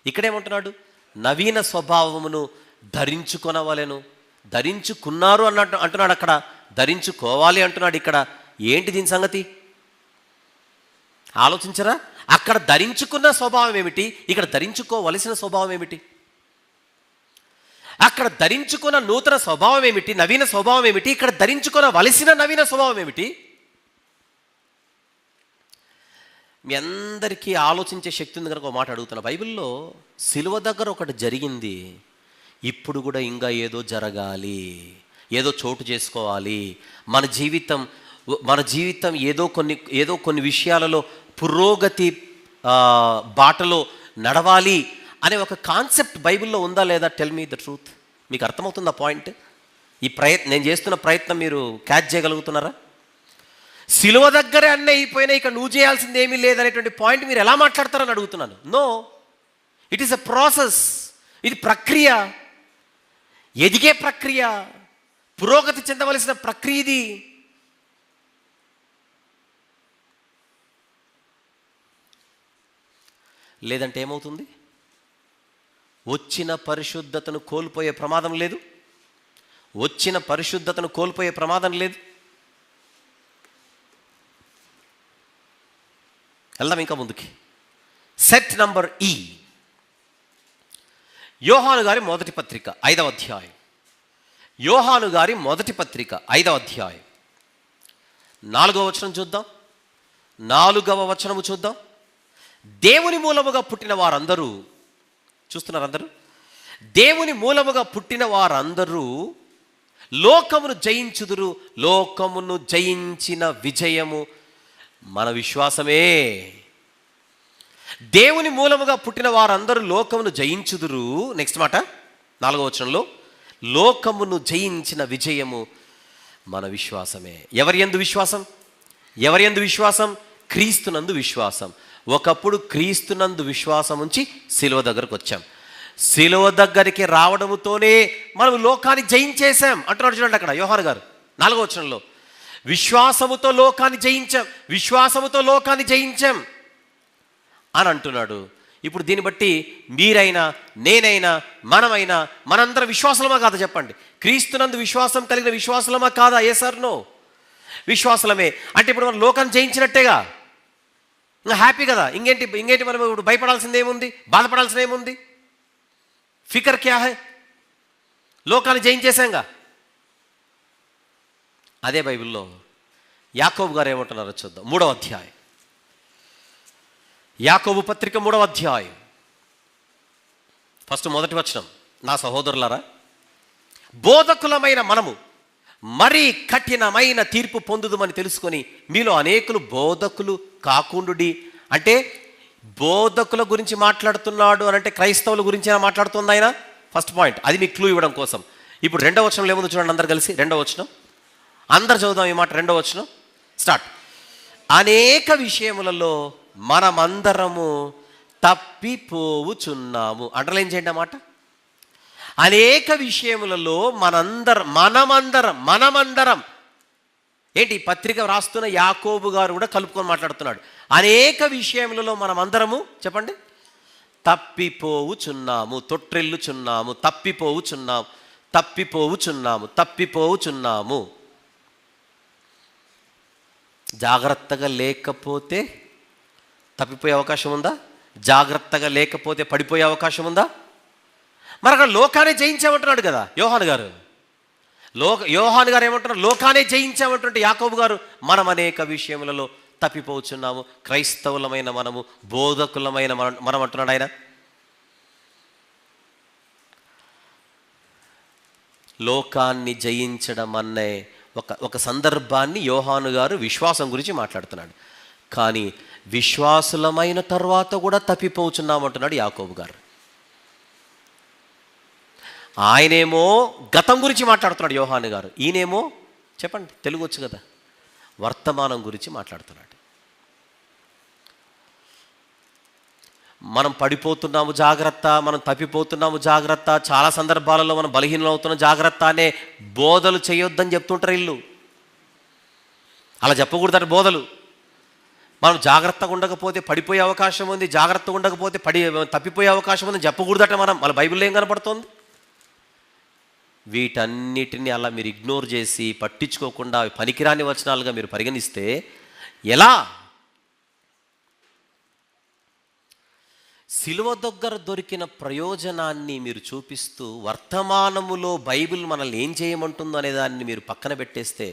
ఇక్కడేమంటున్నాడు? నవీన స్వభావమును ధరించుకొనవలెను. ధరించుకున్నారు అన్నట్టు అంటున్నాడు. అక్కడ ధరించుకోవాలి అంటున్నాడు. ఇక్కడ ఏంటి దీని సంగతి? ఆలోచించరా? అక్కడ ధరించుకున్న స్వభావం ఏమిటి, ఇక్కడ ధరించుకోవలసిన స్వభావం ఏమిటి? అక్కడ ధరించుకున్న నూతన స్వభావం ఏమిటి, నవీన స్వభావం ఏమిటి? ఇక్కడ ధరించుకోవలసిన నవీన స్వభావం ఏమిటి? మీ అందరికీ ఆలోచించే శక్తి ఉంది కనుక ఒక మాట అడుగుతున్నా. బైబిల్లో సిలువ దగ్గర ఒకటి జరిగింది, ఇప్పుడు కూడా ఇంకా ఏదో జరగాలి, ఏదో చోటు చేసుకోవాలి. మన జీవితం ఏదో కొన్ని విషయాలలో పురోగతి బాటలో నడవాలి అనే ఒక కాన్సెప్ట్ బైబిల్లో ఉందా లేదా? Tell me the truth. మీకు అర్థమవుతుందా పాయింట్? ఈ నేను చేస్తున్న ప్రయత్నం మీరు క్యాచ్ చేయగలుగుతున్నారా? సిలువ దగ్గరే అన్నీ అయిపోయినా ఇక నువ్వు చేయాల్సింది ఏమీ లేదనేటువంటి పాయింట్ మీరు ఎలా మాట్లాడతారని అడుగుతున్నాను. No, it is a process. ఇది ప్రక్రియ, ఎదిగే ప్రక్రియ, పురోగతి చెందవలసిన ప్రక్రియ ఇది. లేదంటే ఏమవుతుంది? వచ్చిన పరిశుద్ధతను కోల్పోయే ప్రమాదం లేదు. వచ్చిన పరిశుద్ధతను కోల్పోయే ప్రమాదం లేదు. వెళ్దాం ఇంకా ముందుకి. సెట్ నంబర్ ఈ, యోహాను గారి మొదటి పత్రిక 5వ అధ్యాయం. యోహాను గారి మొదటి పత్రిక 5వ అధ్యాయం 4వ వచనం చూద్దాం. 4వ వచనము చూద్దాం. దేవుని మూలముగా పుట్టిన వారందరూ, చూస్తున్నారు అందరూ, దేవుని మూలముగా పుట్టిన వారందరూ లోకమును జయించుదురు, లోకమును జయించిన విజయము మన విశ్వాసమే. దేవుని మూలముగా పుట్టిన వారందరూ లోకమును జయించుదురు. నెక్స్ట్ మాట 4వ వచనంలో, లోకమును జయించిన విజయము మన విశ్వాసమే. ఎవరి యందు విశ్వాసం? ఎవరి యందు విశ్వాసం? క్రీస్తునందు విశ్వాసం. ఒకప్పుడు క్రీస్తునందు విశ్వాసం ఉంచి సిలువ దగ్గరకు వచ్చాం. సిలువ దగ్గరికి రావడముతోనే మనం లోకాన్ని జయించేశాం అంటున్నాడు. చూడండి అక్కడ యోహాను గారు 4వ వచనంలో, విశ్వాసముతో లోకాన్ని జయించాం, విశ్వాసముతో లోకాన్ని జయించాం అని అంటున్నాడు. ఇప్పుడు దీన్ని బట్టి మీరైనా, నేనైనా, మనమైనా, మనందరం విశ్వాసలమా కాదా చెప్పండి? క్రీస్తునందు విశ్వాసం కలిగిన విశ్వాసలమా కాదా? ఏ సార్? నో, విశ్వాసలమే. అంటే ఇప్పుడు మనం లోకాన్ని జయించినట్టేగా, ఇంకా హ్యాపీ కదా. ఇంకేంటి మనం ఇప్పుడు భయపడాల్సింది ఏముంది? బాధపడాల్సింది ఏముంది? ఫికర్ క్యా హై? లోకాన్ని జయించేశాంగా. అదే బైబిల్లో యాకోబు గారు ఏమంటున్నారో చూద్దాం. 3వ అధ్యాయం, యాకోబు పత్రిక 3వ అధ్యాయం ఫస్ట్ మొదటి వచనం. నా సహోదరులారా, బోధకులమైన మనము మరీ కఠినమైన తీర్పు పొందుదుమని తెలుసుకొని మీలో అనేకులు బోధకులు కాకుండుడి. అంటే బోధకుల గురించి మాట్లాడుతున్నాడు అని అంటే క్రైస్తవుల గురించి మాట్లాడుతుంది ఆయన. ఫస్ట్ పాయింట్ అది మీకు క్లూ ఇవ్వడం కోసం. ఇప్పుడు 2వ వచనంలో ఏముంది చూడండి అందరు కలిసి. 2వ వచనం అందరు చదువుదాం ఈ మాట. 2వ వచనం స్టార్ట్. అనేక విషయములలో మనమందరము తప్పిపోవుచున్నాము. అండర్లైన్ చేయండి అన్నమాట. అనేక విషయములలో మనమందరం ఏంటి? పత్రిక రాస్తున్న యాకోబు గారు కూడా కలుపుకొని మాట్లాడుతున్నాడు. అనేక విషయములలో మనమందరము చెప్పండి తప్పిపోవుచున్నాము, తొట్రెల్లుచున్నాము, తప్పిపోవుచున్నాము. జాగ్రత్తగా లేకపోతే తప్పిపోయే అవకాశం ఉందా? జాగ్రత్తగా లేకపోతే పడిపోయే అవకాశం ఉందా? మరి అక్కడ లోకాన్ని జయించామంటున్నాడు కదా యోహాను గారు. యోహాను గారు ఏమంటున్నారు? లోకాన్ని జయించామంటుంటే యాకోబు గారు మనం అనేక విషయములలో తప్పిపోతున్నాము. క్రైస్తవులమైన మనము, బోధకులమైన మనం అంటున్నాడు ఆయన. లోకాన్ని జయించడం అనే ఒక సందర్భాన్ని యోహాను గారు విశ్వాసం గురించి మాట్లాడుతున్నాడు. కానీ విశ్వాసులమైన తర్వాత కూడా తప్పిపోతున్నామంటున్నాడు యాకోబు గారు. ఆయనేమో గతం గురించి మాట్లాడుతున్నాడు యోహాను గారు. ఈయనేమో చెప్పండి, తెలుగు వచ్చు కదా, వర్తమానం గురించి మాట్లాడుతున్నాడు. మనం పడిపోతున్నాము జాగ్రత్త, మనం తప్పిపోతున్నాము జాగ్రత్త, చాలా సందర్భాలలో మనం బలహీనం అవుతున్నాం జాగ్రత్త అనే బోధలు చేయొద్దని చెప్తుంటారు వీళ్ళు. అలా చెప్పకూడదు బోధలు. మనం జాగ్రత్తగా ఉండకపోతే పడిపోయే అవకాశం ఉంది, జాగ్రత్తగా ఉండకపోతే తప్పిపోయే అవకాశం ఉందని చెప్పకూడదట. మనం వాళ్ళ బైబిల్లో ఏం కనపడుతోంది? వీటన్నిటిని అలా మీరు ఇగ్నోర్ చేసి పట్టించుకోకుండా పనికిరాని వచనాలుగా మీరు పరిగణిస్తే ఎలా? సిలువ దగ్గర దొరికిన ప్రయోజనాన్ని మీరు చూపిస్తూ వర్తమానములో బైబిల్ మనల్ని ఏం చేయమంటుందో అనే దాన్ని మీరు పక్కన పెట్టేస్తే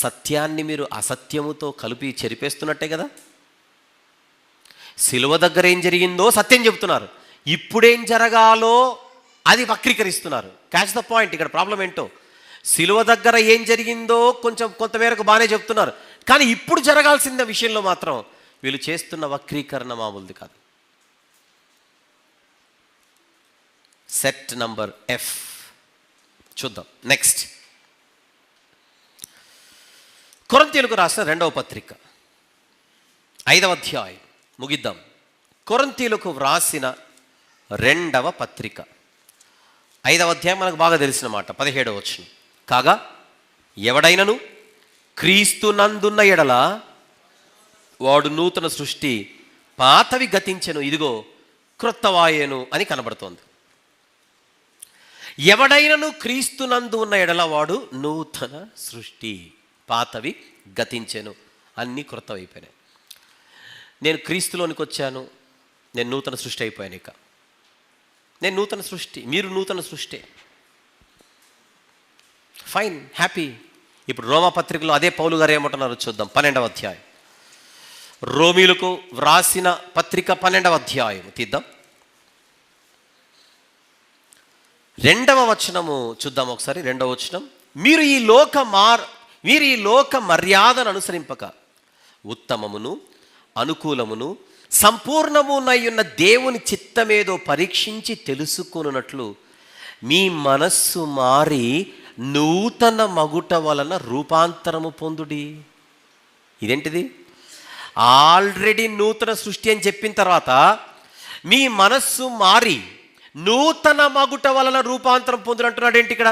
సత్యాన్ని మీరు అసత్యముతో కలిపి చెరిపేస్తున్నట్టే కదా. సిలువ దగ్గర ఏం జరిగిందో సత్యం చెబుతున్నారు, ఇప్పుడేం జరగాలో అది వక్రీకరిస్తున్నారు. Catch the point. ఇక్కడ ప్రాబ్లం ఏంటో, సిలువ దగ్గర ఏం జరిగిందో కొంతమేరకు బాగానే చెప్తున్నారు, కానీ ఇప్పుడు జరగాల్సిన విషయంలో మాత్రం వీళ్ళు చేస్తున్న వక్రీకరణ మామూలుది కాదు. సెట్ నంబర్ ఎఫ్ చూద్దాం. నెక్స్ట్, కొరింథీయులకు రాసిన 2వ పత్రిక 5వ అధ్యాయం ముగిద్దాం. కొరింథీయులకు వ్రాసిన 2వ పత్రిక 5వ అధ్యాయం మనకు బాగా తెలిసిన మాట. 17వ వచనం, కాగా ఎవడైనను క్రీస్తునందున్న ఎడల వాడు నూతన సృష్టి, పాతవి గతించెను, ఇదిగో క్రొత్తవాయెను అని కనబడుతోంది. ఎవడైనను క్రీస్తునందు ఉన్న ఎడల వాడు నూతన సృష్టి, పాతవి గతించెను, అన్నీ క్రొత్తవైపోయినాయి. నేను క్రీస్తులోనికి వచ్చాను, నేను నూతన సృష్టి అయిపోయాను. ఇక నేను నూతన సృష్టి, మీరు నూతన సృష్టి. Fine, happy. ఇప్పుడు రోమా పత్రికలో అదే పౌలు గారు ఏమంటున్నారు చూద్దాం. 12వ అధ్యాయం, రోమీలకు వ్రాసిన పత్రిక 12వ అధ్యాయం తీద్దాం. 2వ వచనము చూద్దాం ఒకసారి. 2వ వచనం, మీరు ఈ లోక మర్యాదను అనుసరింపక ఉత్తమమును అనుకూలమును సంపూర్ణమునయ్యున్న దేవుని చిత్తమేదో పరీక్షించి తెలుసుకొనున్నట్లు మీ మనస్సు మారి నూతన మగుట వలన రూపాంతరము పొందుడి. ఇదేంటిది? ఆల్రెడీ నూతన సృష్టి అని చెప్పిన తర్వాత మీ మనస్సు మారి నూతన మగుట వలన రూపాంతరం పొందునంటున్నాడు. ఏంటి ఇక్కడ?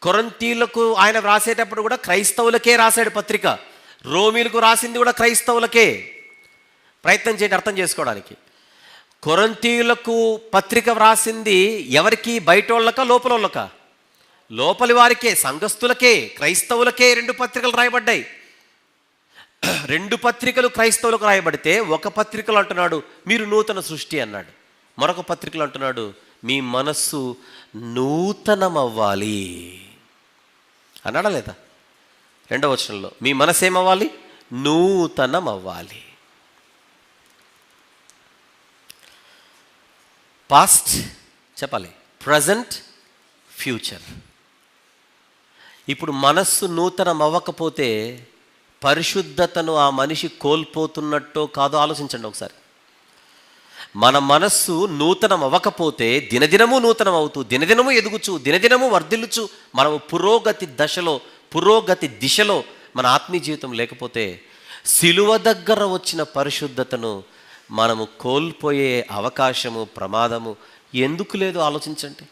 కొరింథీయులకు ఆయన రాసేటప్పుడు కూడా క్రైస్తవులకే రాశాడు పత్రిక. రోమీలకు రాసింది కూడా క్రైస్తవులకే. ప్రయత్నం చేయండి అర్థం చేసుకోవడానికి. కొరింథీయులకు పత్రిక వ్రాసింది ఎవరికి? బయటోళ్ళక లోపలోళ్ళక? లోపలి వారికే, సంఘస్థులకే, క్రైస్తవులకే 2 పత్రికలు రాయబడ్డాయి. 2 పత్రికలు క్రైస్తవులకు రాయబడితే ఒక పత్రికలు అంటున్నాడు మీరు నూతన సృష్టి అన్నాడు. మరొక పత్రికలు అంటున్నాడు మీ మనస్సు నూతనమవ్వాలి అన్నాడా లేదా? 2వ వచనంలో మీ మనసు ఏమవ్వాలి? నూతనమవ్వాలి. పాస్ట్ చెప్పాలి, ప్రజెంట్, ఫ్యూచర్. ఇప్పుడు మనస్సు నూతనం అవ్వకపోతే పరిశుద్ధతను ఆ మనిషి కోల్పోతున్నట్టో కాదో ఆలోచించండి ఒకసారి. మన మనస్సు నూతనం అవ్వకపోతే దినదినము నూతనం అవుతూ, దినదినము ఎదుగుచు, దినదినము వర్ధిల్లుచు, మనము పురోగతి దిశలో మన ఆత్మీయ జీవితం లేకపోతే సిలువ దగ్గర వచ్చిన పరిశుద్ధతను మనము కోల్పోయే అవకాశము, ప్రమాదము ఎందుకు లేదు ఆలోచించండి.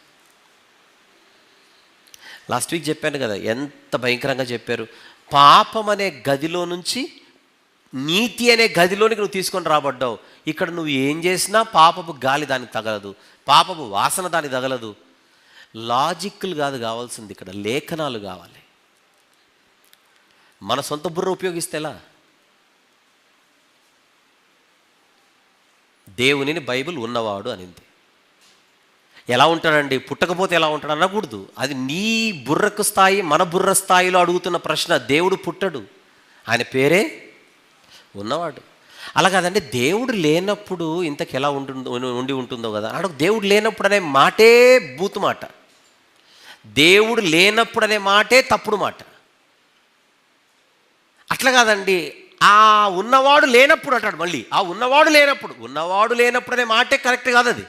లాస్ట్ వీక్ చెప్పాను కదా, ఎంత భయంకరంగా చెప్పారు. పాపం అనే గదిలో నుంచి నీతి అనే గదిలోనికి నువ్వు తీసుకొని రాబడ్డావు. ఇక్కడ నువ్వు ఏం చేసినా పాపపు గాలి దానికి తగలదు, పాపపు వాసన దానికి తగలదు. లాజిక్లు కాదు కావాల్సింది, ఇక్కడ లేఖనాలు కావాలి. మన సొంత బుర్ర ఉపయోగిస్తే ఎలా? దేవునిని బైబిల్ ఉన్నవాడు అనింది. ఎలా ఉంటాడండి? పుట్టకపోతే ఎలా ఉంటాడు అనకూడదు. అది నీ బుర్రకు స్థాయి, మన బుర్ర స్థాయిలో అడుగుతున్న ప్రశ్న. దేవుడు పుట్టడు, ఆయన పేరే ఉన్నవాడు. అలా కాదండి, దేవుడు లేనప్పుడు ఇంతకు ఎలా ఉండి ఉంటుందో కదా అడుగు. దేవుడు లేనప్పుడు అనే మాటే బూతు మాట, దేవుడు లేనప్పుడు అనే మాటే తప్పుడు మాట. అట్లా కాదండి, ఆ ఉన్నవాడు లేనప్పుడు అంటాడు. మళ్ళీ ఆ ఉన్నవాడు లేనప్పుడు అనే మాటే కరెక్ట్ కాదు. అది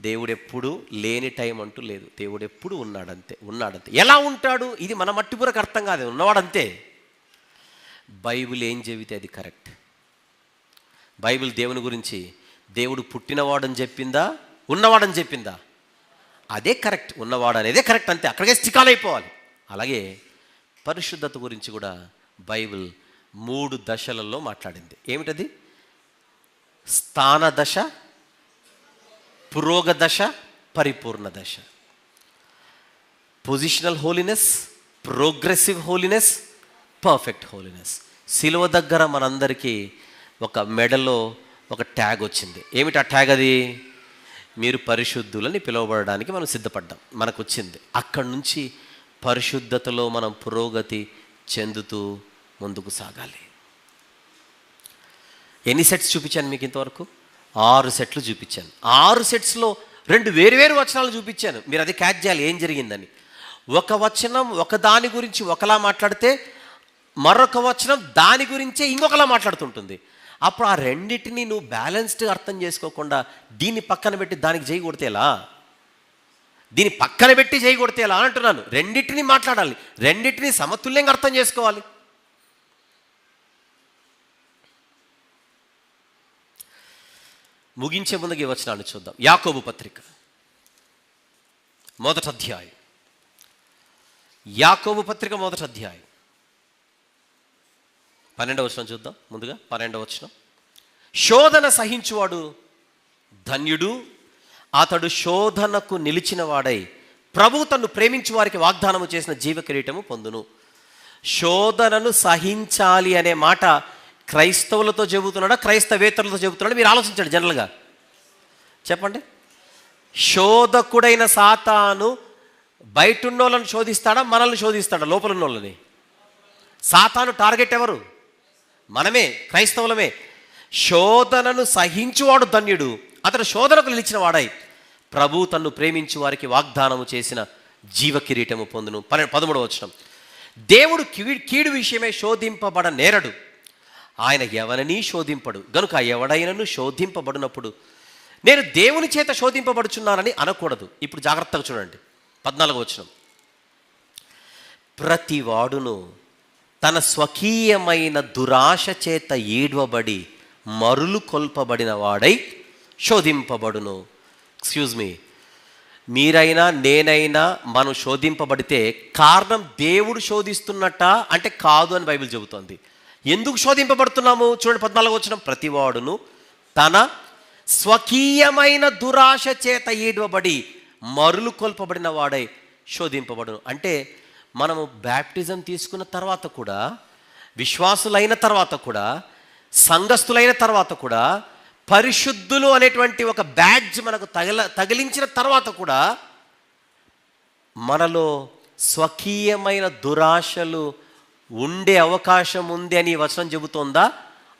దేవుడు ఎప్పుడు లేని టైం అంటూ లేదు. దేవుడు ఎప్పుడు ఉన్నాడంతే. ఎలా ఉంటాడు? ఇది మన మట్టిపురకు అర్థం కాదు. ఉన్నవాడంతే. బైబిల్ ఏం చెబితే అది కరెక్ట్. బైబిల్ దేవుని గురించి దేవుడు పుట్టినవాడని చెప్పిందా, ఉన్నవాడని చెప్పిందా? అదే కరెక్ట్. ఉన్నవాడు అనేదే కరెక్ట్, అంతే. అక్కడికే స్టికాల్ అయిపోవాలి. అలాగే పరిశుద్ధత గురించి కూడా బైబిల్ 3 దశలలో మాట్లాడింది. ఏమిటది? స్థాన దశ, పురోగ దశ, పరిపూర్ణ దశ. Positional holiness, progressive holiness, perfect holiness. సిలువ దగ్గర మనందరికీ ఒక మెడలో ఒక ట్యాగ్ వచ్చింది. ఏమిటి ఆ ట్యాగ్? అది మీరు పరిశుద్ధులని పిలువబడడానికి మనం సిద్ధపడ్డాం, మనకు వచ్చింది. అక్కడి నుంచి పరిశుద్ధతలో మనం పురోగతి చెందుతూ ముందుకు సాగాలి. ఎన్ని సెట్స్ చూపించాను మీకు ఇంతవరకు? 6 సెట్లు చూపించాను. 6 సెట్స్లో 2 వేరు వచనాలు చూపించాను. మీరు అది క్యాచ్ చేయాలి ఏం జరిగిందని. ఒక వచనం ఒక దాని గురించి ఒకలా మాట్లాడితే మరొక వచనం దాని గురించే ఇంకొకలా మాట్లాడుతుంటుంది. అప్పుడు ఆ రెండింటిని నువ్వు బ్యాలెన్స్డ్గా అర్థం చేసుకోకుండా దీన్ని పక్కన పెట్టి దానికి చేయి కొడితేలా, దీన్ని పక్కన పెట్టి చేయి కొడితేలా అంటున్నాను. రెండింటిని మాట్లాడాలి, రెండింటిని సమతుల్యంగా అర్థం చేసుకోవాలి. ముగించే ముందుగా ఈ వచనాన్ని చూద్దాం. యాకోబు పత్రిక మొదటి అధ్యాయం, యాకోబు పత్రిక మొదటి అధ్యాయం 12వ వచనం చూద్దాం. ముందుగా 12వ వచనం, శోధన సహించువాడు ధన్యుడు, అతడు శోధనకు నిలిచిన వాడై ప్రభు తన్ను ప్రేమించు వారికి వాగ్దానము చేసిన జీవ కిరీటము పొందును. శోధనను సహించాలి అనే మాట క్రైస్తవులతో చెబుతున్నాడా, క్రైస్తవేతరులతో చెబుతున్నాడా? మీరు ఆలోచించండి. జనరల్గా చెప్పండి. శోధకుడైన సాతాను బయటున్నోళ్ళని శోధిస్తాడా, మనల్ని శోధిస్తాడా? లోపల ఉన్నోళ్ళని. సాతాను టార్గెట్ ఎవరు? మనమే, క్రైస్తవులమే. శోధనను సహించువాడు ధన్యుడు, అతడు శోధనకు నిలిచిన వాడై ప్రభు తన్ను ప్రేమించు వారికి వాగ్దానము చేసిన జీవ కిరీటము పొందును. 13వ వచనం, దేవుడు కీడు విషయమే శోధింపబడ నేరడు, ఆయన ఎవరినీ శోధింపడు, గనుక ఎవడైనను శోధింపబడినప్పుడు నేను దేవుని చేత శోధింపబడుచున్నానని అనకూడదు. ఇప్పుడు జాగ్రత్తగా చూడండి. 14వ వచనం, ప్రతి వాడును తన స్వకీయమైన దురాశ చేత ఈడ్వబడి మరులు కొల్పబడిన వాడై శోధింపబడును. ఎక్స్క్యూజ్ మీ, మీరైనా నేనైనా మనం శోధింపబడితే కారణం దేవుడు శోధిస్తున్నట్ట అంటే కాదు అని బైబిల్ చెబుతోంది. ఎందుకు శోధింపబడుతున్నాము చూడండి. 14వ వచనం, ప్రతివాడును తన స్వకీయమైన దురాశ చేత ఈడ్వబడి మరులు కొల్పబడిన వాడై శోధింపబడును. అంటే మనము బ్యాప్టిజం తీసుకున్న తర్వాత కూడా, విశ్వాసులైన తర్వాత కూడా, సంఘస్థులైన తర్వాత కూడా, పరిశుద్ధులు అనేటువంటి ఒక బ్యాడ్జ్ మనకు తగిలించిన తర్వాత కూడా మనలో స్వకీయమైన దురాశలు ఉండే అవకాశం ఉంది అని వచనం చెబుతోందా,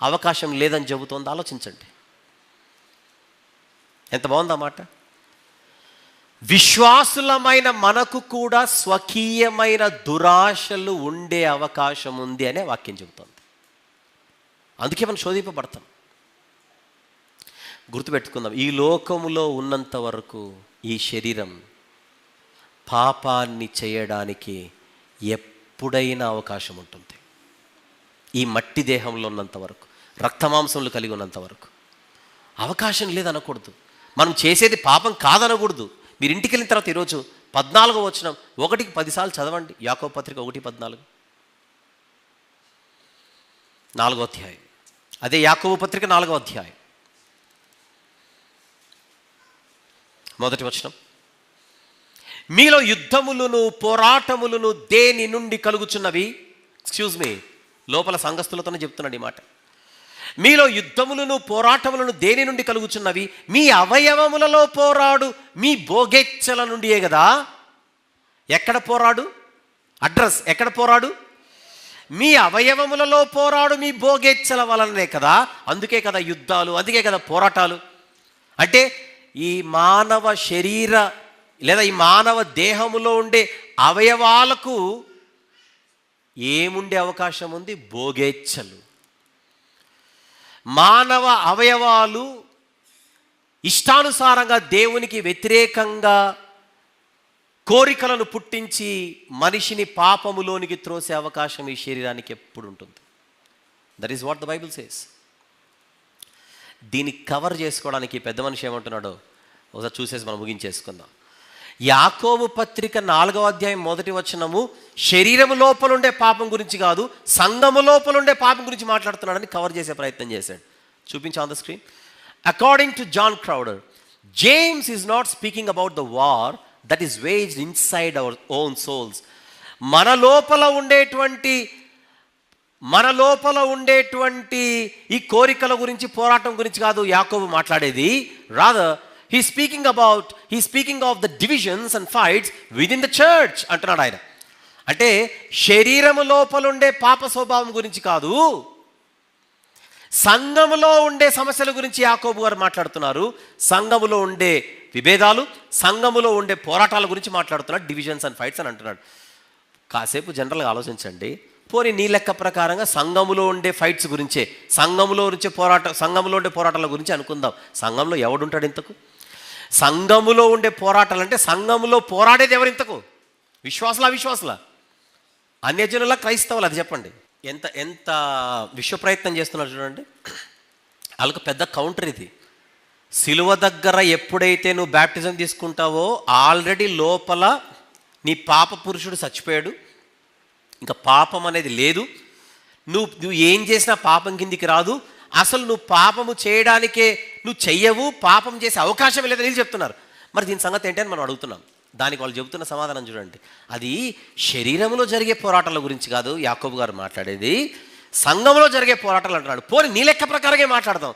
అవకాశం లేదని చెబుతోందా? ఆలోచించండి. ఎంత బాగుందన్నమాట. విశ్వాసులమైన మనకు కూడా స్వకీయమైన దురాశలు ఉండే అవకాశం ఉంది అనే వాక్యం చెబుతోంది. అందుకే మనం శోధింపబడతాం. గుర్తుపెట్టుకుందాం, ఈ లోకములో ఉన్నంత వరకు ఈ శరీరం పాపాన్ని చేయడానికి ఎప్పుడైనా అవకాశం ఉంటుంది. ఈ మట్టి దేహంలో ఉన్నంత వరకు, రక్తమాంసములు కలిగి ఉన్నంత వరకు అవకాశం లేదనకూడదు. మనం చేసేది పాపం కాదనకూడదు. మీరు ఇంటికి వెళ్ళిన తర్వాత ఈరోజు 14వ వచనం 1కి 10 సార్లు చదవండి. యాకోబు పత్రిక 1:14, 4వ అధ్యాయం. అదే యాకోబు పత్రిక 4వ అధ్యాయం, మొదటి వచనం, మీలో యుద్ధములను పోరాటములను దేని నుండి కలుగుచున్నవి? ఎక్స్క్యూజ్ మీ, లోపల సంఘస్థులతోనే చెప్తున్నాడు ఈ మాట. మీలో యుద్ధములను పోరాటములను దేని నుండి కలుగుచున్నవి? మీ అవయవములలో పోరాడు మీ భోగేచ్ఛల నుండియే కదా. ఎక్కడ పోరాడు? అడ్రస్ ఎక్కడ పోరాడు? మీ అవయవములలో పోరాడు మీ భోగేచ్ఛల వలననే కదా. అందుకే కదా యుద్ధాలు, అందుకే కదా పోరాటాలు. అంటే ఈ మానవ శరీర లేదా ఈ మానవ దేహములో ఉండే అవయవాలకు ఏముండే అవకాశం ఉంది? భోగేచ్ఛలు. మానవ అవయవాలు ఇష్టానుసారంగా దేవునికి వ్యతిరేకంగా కోరికలను పుట్టించి మనిషిని పాపములోనికి త్రోసే అవకాశం ఈ శరీరానికి ఎప్పుడు ఉంటుంది. That is what the Bible says. దీన్ని కవర్ చేసుకోవడానికి పెద్ద మనిషి ఏమంటున్నాడో ఒకసారి చూసేసి మనం ముగించేసుకుందాం. యాకోబు పత్రిక 4వ అధ్యాయం 1వ వచనము శరీరము లోపలుండే పాపం గురించి కాదు, సంఘము లోపలుండే పాపం గురించి మాట్లాడుతున్నాడని కవర్ చేసే ప్రయత్నం చేశాడు. చూపించు on the screen. According to John Crowder, James is not speaking about the war that is waged inside our own souls. మన లోపల ఉండేటువంటి ఈ కోరికల గురించి, పోరాటం గురించి కాదు యాకోబు మాట్లాడేది. Rather he's speaking of the divisions and fights within the church అంటున్నాడు ఆయన. అంటే శరీరము లోపలుండే పాప స్వభావం గురించి కాదు, సంఘములో ఉండే సమస్యల గురించి యాకోబు గారు మాట్లాడుతున్నారు. సంఘములో ఉండే విభేదాలు, సంఘములో ఉండే పోరాటాల గురించి మాట్లాడుతున్నాడు. డివిజన్స్ అండ్ ఫైట్స్ అని అంటున్నాడు. కాసేపు జనరల్గా ఆలోచించండి. పోనీ నీ లెక్క ప్రకారంగా సంఘములో ఉండే ఫైట్స్ గురించే, సంఘంలో ఉండే పోరాటాల గురించి అనుకుందాం. సంఘంలో ఎవడుంటాడు ఇంతకు? సంఘములో ఉండే పోరాటాలు అంటే సంఘములో పోరాడేది ఎవరు ఇంతకు? విశ్వాసుల అన్యజనుల క్రైస్తవులు? అది చెప్పండి. ఎంత ఎంత విశ్వ ప్రయత్నం చేస్తున్నారు చూడండి. వాళ్ళకు పెద్ద కౌంటర్ ఇది. సిలువ దగ్గర ఎప్పుడైతే నువ్వు బ్యాప్టిజం తీసుకుంటావో ఆల్రెడీ లోపల నీ పాప పురుషుడు చచ్చిపోయాడు, ఇంకా పాపం అనేది లేదు. నువ్వు ఏం చేసినా పాపం కిందికి రాదు. అసలు నువ్వు పాపము చేయడానికే నువ్వు చెయ్యవు, పాపం చేసే అవకాశం లేదని వీళ్ళు చెప్తున్నారు. మరి దీని సంగతి ఏంటని మనం అడుగుతున్నాం. దానికి వాళ్ళు చెబుతున్న సమాధానం చూడండి. అది శరీరంలో జరిగే పోరాటాల గురించి కాదు యాకోబు గారు మాట్లాడేది, సంఘంలో జరిగే పోరాటాలు అంటున్నాడు. పోనీ నీ లెక్క ప్రకారంగా మాట్లాడదాం.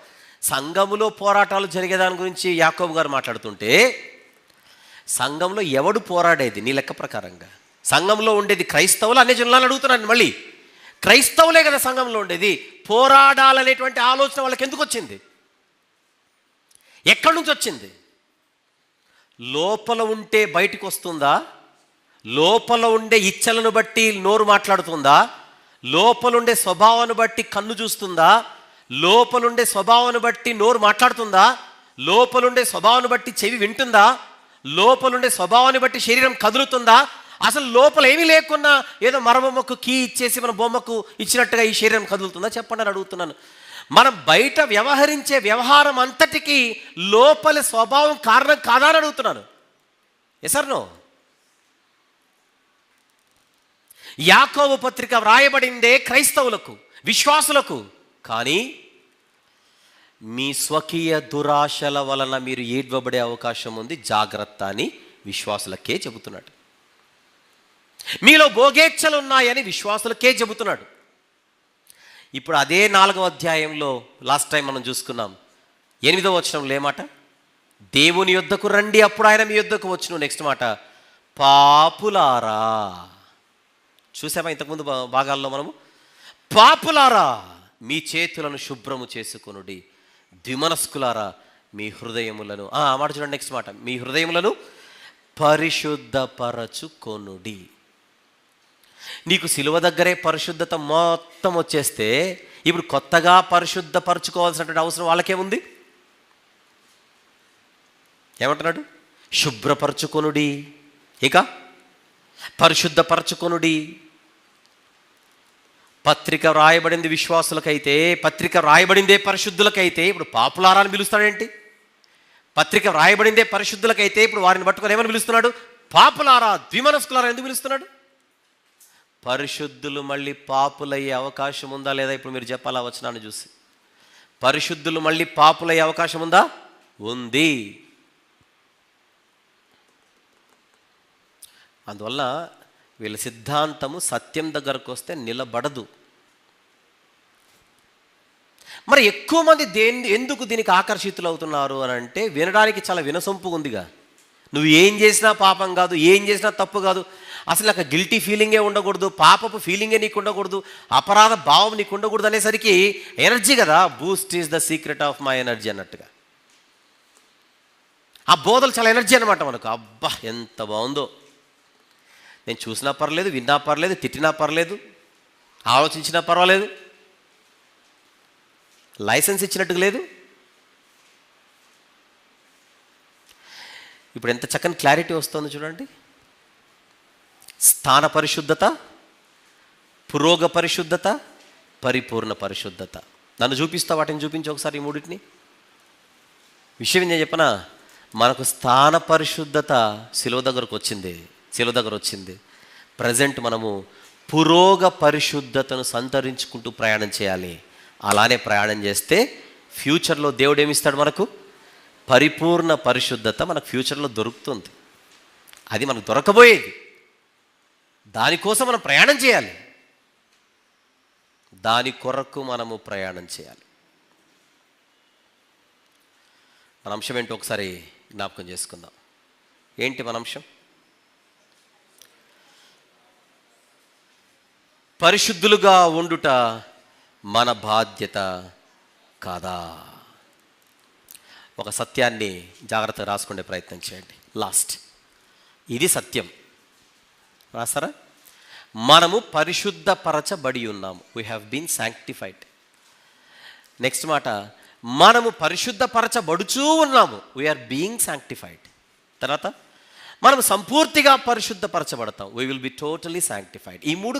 సంఘములో పోరాటాలు జరిగేదాని గురించి యాకోబు గారు మాట్లాడుతుంటే, సంఘంలో ఎవడు పోరాడేది నీ లెక్క ప్రకారంగా? సంఘంలో ఉండేది క్రైస్తవులు అన్యజనులను అడుగుతున్నాను. మళ్ళీ క్రైస్తవులే కదా సంఘంలో ఉండేది. పోరాడాలనేటువంటి ఆలోచన వాళ్ళకి ఎందుకు వచ్చింది? ఎక్కడి నుంచి వచ్చింది? లోపల ఉంటే బయటికి వస్తుందా? లోపల ఉండే ఇచ్చలను బట్టి నోరు మాట్లాడుతుందా? లోపలుండే స్వభావాన్ని బట్టి కన్ను చూస్తుందా? లోపలుండే స్వభావాన్ని బట్టి నోరు మాట్లాడుతుందా? లోపలుండే స్వభావాన్ని బట్టి చెవి వింటుందా? లోపలుండే స్వభావాన్ని బట్టి శరీరం కదులుతుందా? అసలు లోపల ఏమీ లేకున్నా ఏదో మరబొమ్మకు కీ ఇచ్చేసి మన బొమ్మకు ఇచ్చినట్టుగా ఈ శరీరం కదులుతుందా? చెప్పండి అని అడుగుతున్నాను. మనం బయట వ్యవహరించే వ్యవహారం అంతటికీ లోపలి స్వభావం కారణం కాదా అని అడుగుతున్నాను. Yes or no? యాకోబు పత్రిక వ్రాయబడిందే క్రైస్తవులకు, విశ్వాసులకు. కానీ మీ స్వకీయ దురాశల వలన మీరు ఏడ్వబడే అవకాశం ఉంది, జాగ్రత్త అని విశ్వాసులకే చెబుతున్నాడు. మీలో భోగేచ్ఛలు ఉన్నాయని విశ్వాసులకే చెబుతున్నాడు. ఇప్పుడు అదే 4వ అధ్యాయంలో లాస్ట్ టైం మనం చూసుకున్నాం. 8వ వచనంలో ఏమాట? దేవుని యొద్దకు రండి, అప్పుడు ఆయన మీ యొద్దకు వచ్చును. నెక్స్ట్ మాట, పాపులారా. చూసామా ఇంతకుముందు భాగాల్లో మనము? పాపులారా మీ చేతులను శుభ్రము చేసుకొనుడి, ద్విమనస్కులారా మీ హృదయములను, మాట చూడండి నెక్స్ట్ మాట, మీ హృదయములను పరిశుద్ధపరచుకొనుడి. నీకు సిలువ దగ్గరే పరిశుద్ధత మొత్తం వచ్చేస్తే ఇప్పుడు కొత్తగా పరిశుద్ధపరచుకోవాల్సినటువంటి అవసరం వాళ్ళకేముంది? ఏమంటున్నాడు? శుభ్రపరచుకొనుడి, ఇక పరిశుద్ధపరచుకొనుడి. పత్రిక వ్రాయబడింది విశ్వాసులకైతే, పత్రిక వ్రాయబడిందే పరిశుద్ధులకైతే ఇప్పుడు పాపులారా అని పిలుస్తాడేంటి? పత్రిక వ్రాయబడిందే పరిశుద్ధులకైతే ఇప్పుడు వారిని పట్టుకొని ఏమని పిలుస్తున్నాడు? పాపులారా, ద్విమనస్కులారా ఎందుకు పిలుస్తున్నాడు? పరిశుద్ధులు మళ్ళీ పాపులయ్యే అవకాశం ఉందా లేదా? ఇప్పుడు మీరు చెప్పాలా వచనాన్ని చూసి. పరిశుద్ధులు మళ్ళీ పాపులయ్యే అవకాశం ఉందా? ఉంది. అందువల్ల వీళ్ళ సిద్ధాంతము సత్యం దగ్గరకు వస్తే నిలబడదు. మరి ఎక్కువ మంది ఎందుకు దీనికి ఆకర్షితులు అవుతున్నారు అని అంటే, వినడానికి చాలా వినసొంపుగా ఉందిగా. నువ్వు ఏం చేసినా పాపం కాదు, ఏం చేసినా తప్పు కాదు, అసలు నాకు గిల్టీ ఫీలింగే ఉండకూడదు, పాపపు ఫీలింగే నీకు ఉండకూడదు, అపరాధ భావం నీకు ఉండకూడదు అనేసరికి ఎనర్జీ కదా, Boost is the secret of my energy అన్నట్టుగా ఆ బోధలు చాలా ఎనర్జీ అనమాట మనకు. అబ్బా ఎంత బాగుందో, నేను చూసినా పర్లేదు, విన్నా పర్లేదు, తిట్టినా పర్లేదు, ఆలోచించినా పర్వాలేదు, లైసెన్స్ ఇచ్చినట్టుగా లేదు. ఇప్పుడు ఎంత చక్కని క్లారిటీ వస్తుంది చూడండి. స్థాన పరిశుద్ధత, పురోగ పరిశుద్ధత, పరిపూర్ణ పరిశుద్ధత. నన్ను చూపిస్తా, వాటిని చూపించి ఒకసారి ఈ మూడింటిని. విషయం నేను చెప్పనా, మనకు స్థాన పరిశుద్ధత శిలువ దగ్గరకు వచ్చింది. ప్రజెంట్ మనము పురోగ పరిశుద్ధతను సంతరించుకుంటూ ప్రయాణం చేయాలి. అలానే ప్రయాణం చేస్తే ఫ్యూచర్లో దేవుడు ఏమిస్తాడు మనకు? పరిపూర్ణ పరిశుద్ధత మనకు ఫ్యూచర్లో దొరుకుతుంది. అది మనకు దొరకబోయేది. దానికోసం మనం ప్రయాణం చేయాలి, దాని కొరకు మనము ప్రయాణం చేయాలి. మన అంశం ఏంటో ఒకసారి జ్ఞాపకం చేసుకుందాం. ఏంటి మన అంశం? పరిశుద్ధులుగా ఉండుట మన బాధ్యత కాదా? ఒక సత్యాన్ని జాగ్రత్తగా రాసుకునే ప్రయత్నం చేయండి. లాస్ట్, ఇది సత్యం. రాస్తారా? మనము పరిశుద్ధపరచబడి ఉన్నాము. We have been sanctified. Next మాట, మనము పరిశుద్ధపరచబడుచూ ఉన్నాము. We are being sanctified. తర్వాత మనం సంపూర్తిగా పరిశుద్ధపరచబడతాం. We will be totally sanctified. ఈ మూడు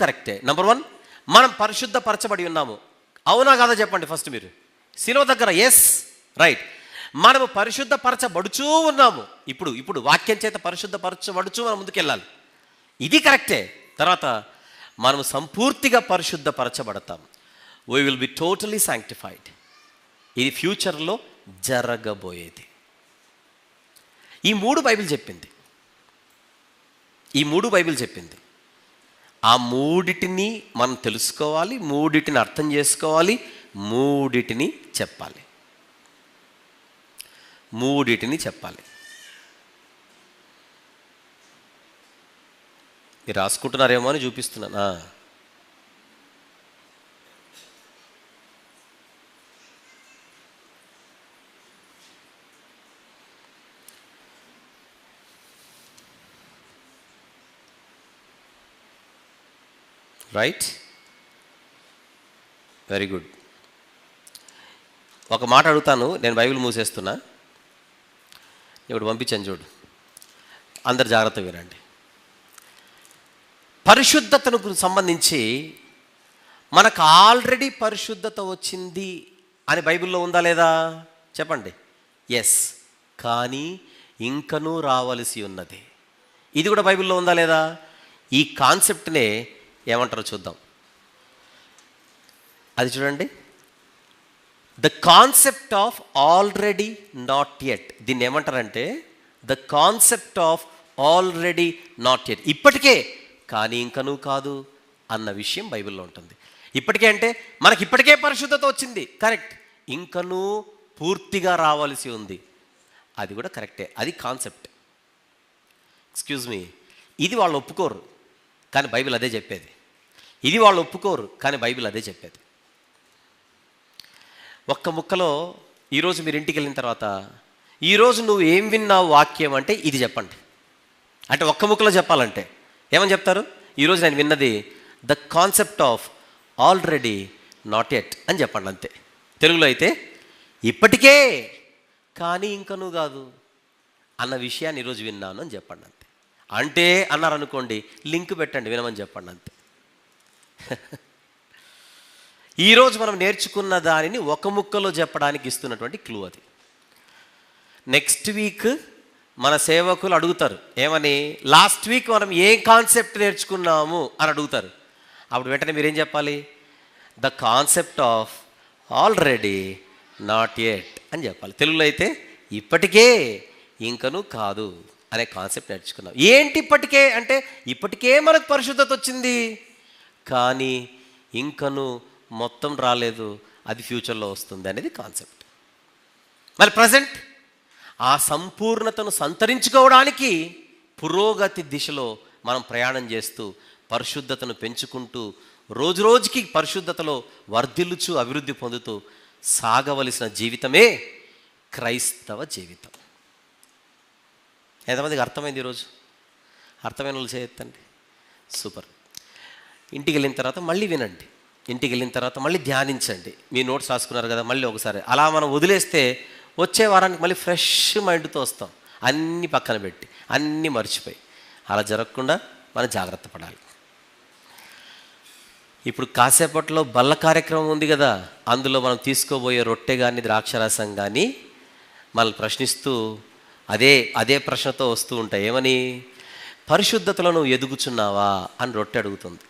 కరెక్టే. నెంబర్ 1, మనం పరిశుద్ధపరచబడి ఉన్నాము. అవునా కాదా చెప్పండి ఫస్ట్ మీరు. శిలువ దగ్గర ఎస్, రైట్. మనము పరిశుద్ధపరచబడుచూ ఉన్నాము. ఇప్పుడు వాక్యం చేత పరిశుద్ధపరచబడుచూ మనం ముందుకెళ్ళాలి. ఇది కరెక్టే. తర్వాత మనము సంపూర్తిగా పరిశుద్ధపరచబడతాం. We will be totally sanctified. ఇది ఫ్యూచర్లో జరగబోయేది. ఈ మూడు బైబిల్ చెప్పింది. ఆ మూడిటిని మనం తెలుసుకోవాలి, మూడిటిని అర్థం చేసుకోవాలి, మూడిటిని చెప్పాలి. మీరు రాసుకుంటున్నారేమో అని చూపిస్తున్నాను. Right, very good. ఒక మాట అడుగుతాను, నేను బైబిల్ మూసేస్తున్నా. ఇప్పుడు పంపించాను చూడు, అందరు జాగ్రత్తగా వినండి. పరిశుద్ధతను సంబంధించి మనకు ఆల్రెడీ పరిశుద్ధత వచ్చింది అని బైబిల్లో ఉందా లేదా చెప్పండి. ఎస్, కానీ ఇంకనూ రావలసి ఉన్నది. ఇది కూడా బైబిల్లో ఉందా లేదా? ఈ కాన్సెప్ట్నే ఏమంటారో చూద్దాం. అది చూడండి, the concept of already not at. దీన్ని ఏమంటారంటే the concept of already not at. ఇప్పటికే కానీ ఇంకనూ కాదు అన్న విషయం బైబిల్లో ఉంటుంది. ఇప్పటికే అంటే మనకి ఇప్పటికే పరిశుద్ధత వచ్చింది, కరెక్ట్. ఇంకనూ పూర్తిగా రావాల్సి ఉంది, అది కూడా కరెక్టే. అది కాన్సెప్ట్. ఎక్స్క్యూజ్ మీ, ఇది వాళ్ళు ఒప్పుకోరు కానీ బైబిల్ అదే చెప్పేది. ఇది వాళ్ళు ఒప్పుకోరు కానీ బైబిల్ అదే చెప్పేది. ఒక్క ముక్కలో ఈరోజు మీరు ఇంటికి వెళ్ళిన తర్వాత ఈరోజు నువ్వు ఏం విన్నావు వాక్యం అంటే ఇది చెప్పండి. అంటే ఒక్క ముక్కలో చెప్పాలంటే ఏమని చెప్తారు? ఈరోజు నేను విన్నది the concept of already not at అని చెప్పండి, అంతే. తెలుగులో అయితే ఇప్పటికే కానీ ఇంకనూ కాదు అన్న విషయాన్ని ఈరోజు విన్నాను అని చెప్పండి, అంతే. అంటే అన్నారనుకోండి, లింక్ పెట్టండి, వినమని చెప్పండి, అంతే. ఈరోజు మనం నేర్చుకున్న దానిని ఒక ముక్కలో చెప్పడానికి ఇస్తున్నటువంటి క్లూ అది. నెక్స్ట్ వీక్ మన సేవకులు అడుగుతారు ఏమని, లాస్ట్ వీక్ మనం ఏ కాన్సెప్ట్ నేర్చుకున్నాము అని అడుగుతారు. అప్పుడు వెంటనే మీరేం చెప్పాలి? The concept of already not at అని చెప్పాలి. తెలుగులో అయితే ఇప్పటికే ఇంకనూ కాదు అనే కాన్సెప్ట్ నేర్చుకున్నాం. ఏంటి ఇప్పటికే అంటే, ఇప్పటికే మనకు పరిశుద్ధత వచ్చింది కానీ ఇంకనూ మొత్తం రాలేదు, అది ఫ్యూచర్లో వస్తుంది అనేది కాన్సెప్ట్. మరి ప్రజెంట్ ఆ సంపూర్ణతను సంతరించుకోవడానికి పురోగతి దిశలో మనం ప్రయాణం చేస్తూ పరిశుద్ధతను పెంచుకుంటూ రోజు రోజుకి పరిశుద్ధతలో వర్ధిల్లుచు అభివృద్ధి పొందుతూ సాగవలసిన జీవితమే క్రైస్తవ జీవితం. ఎంతమందికి అర్థమైంది ఈరోజు? అర్థమైన వాళ్ళు చేయొద్దండి. సూపర్. ఇంటికి వెళ్ళిన తర్వాత మళ్ళీ వినండి, ఇంటికి వెళ్ళిన తర్వాత మళ్ళీ ధ్యానించండి. మీ నోట్స్ రాసుకున్నారు కదా, మళ్ళీ ఒకసారి అలా మనం వదిలేస్తే వచ్చే వారానికి మళ్ళీ ఫ్రెష్ మైండ్తో వస్తాం, అన్నీ పక్కన పెట్టి అన్నీ మర్చిపోయి. అలా జరగకుండా మనం జాగ్రత్త పడాలి. ఇప్పుడు కాసేపట్లో బల్ల కార్యక్రమం ఉంది కదా, అందులో మనం తీసుకోబోయే రొట్టె కానీ ద్రాక్షరసం కానీ మనల్ని ప్రశ్నిస్తూ అదే ప్రశ్నతో వస్తూ ఉంటాయి. ఏమని? పరిశుద్ధతలో నువ్వు ఎదుగుచున్నావా అని రొట్టె అడుగుతుంది.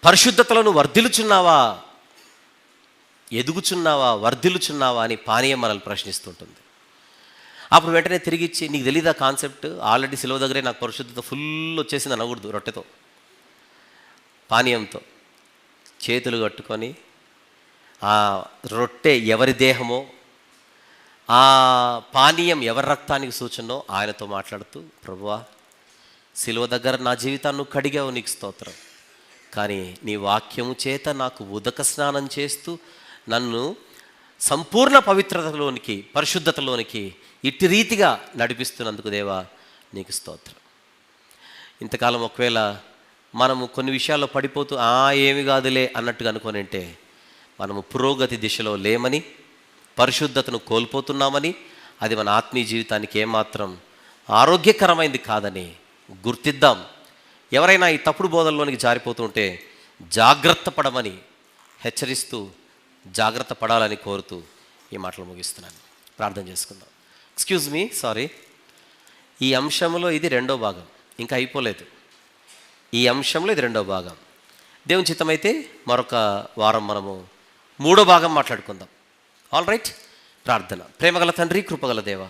పరిశుద్ధతలో నువ్వు వర్ధిల్లుచున్నావా, ఎదుగుచున్నావా, వర్ధిల్లుచున్నావా అని పానీయం మనల్ని ప్రశ్నిస్తుంటుంది. అప్పుడు వెంటనే తిరిగిచ్చి, నీకు తెలీదా కాన్సెప్ట్, ఆల్రెడీ సిలువ దగ్గరే నాకు పరిశుద్ధత ఫుల్ వచ్చేసింది అనకూడదు. రొట్టెతో పానీయంతో చేతులు కట్టుకొని ఆ రొట్టె ఎవరి దేహమో, ఆ పానీయం ఎవరి రక్తానికి సూచనో ఆయనతో మాట్లాడుతూ, ప్రభువా సిలువ దగ్గర నా జీవితాన్ని నువ్వు కడిగావు, నీకు స్తోత్రం. కానీ నీ వాక్యము చేత నాకు ఉదక స్నానం చేస్తూ నన్ను సంపూర్ణ పవిత్రతలోనికి, పరిశుద్ధతలోనికి ఇట్టి రీతిగా నడిపిస్తున్నందుకు దేవా నీకు స్తోత్రం. ఇంతకాలం ఒకవేళ మనము కొన్ని విషయాల్లో పడిపోతూ ఏమి కాదులే అన్నట్టుగా అనుకోనంటే మనము పురోగతి దిశలో లేమని, పరిశుద్ధతను కోల్పోతున్నామని, అది మన ఆత్మీయ జీవితానికి ఏమాత్రం ఆరోగ్యకరమైంది కాదని గుర్తిద్దాం. ఎవరైనా ఈ తప్పుడు బోధనలోనికి జారిపోతుంటే జాగ్రత్త పడమని హెచ్చరిస్తూ, జాగ్రత్త పడాలని కోరుతూ ఈ మాటలు ముగిస్తున్నాను. ప్రార్థన చేసుకుందాం. Excuse me, sorry. ఈ అంశంలో ఇది రెండో భాగం, ఇంకా అయిపోలేదు. ఈ అంశంలో ఇది రెండో భాగం. దేవుని చిత్తమైతే మరొక వారం మనము మూడో భాగం మాట్లాడుకుందాం. All right. ప్రార్థన. ప్రేమగల తండ్రి, కృపగల దేవ,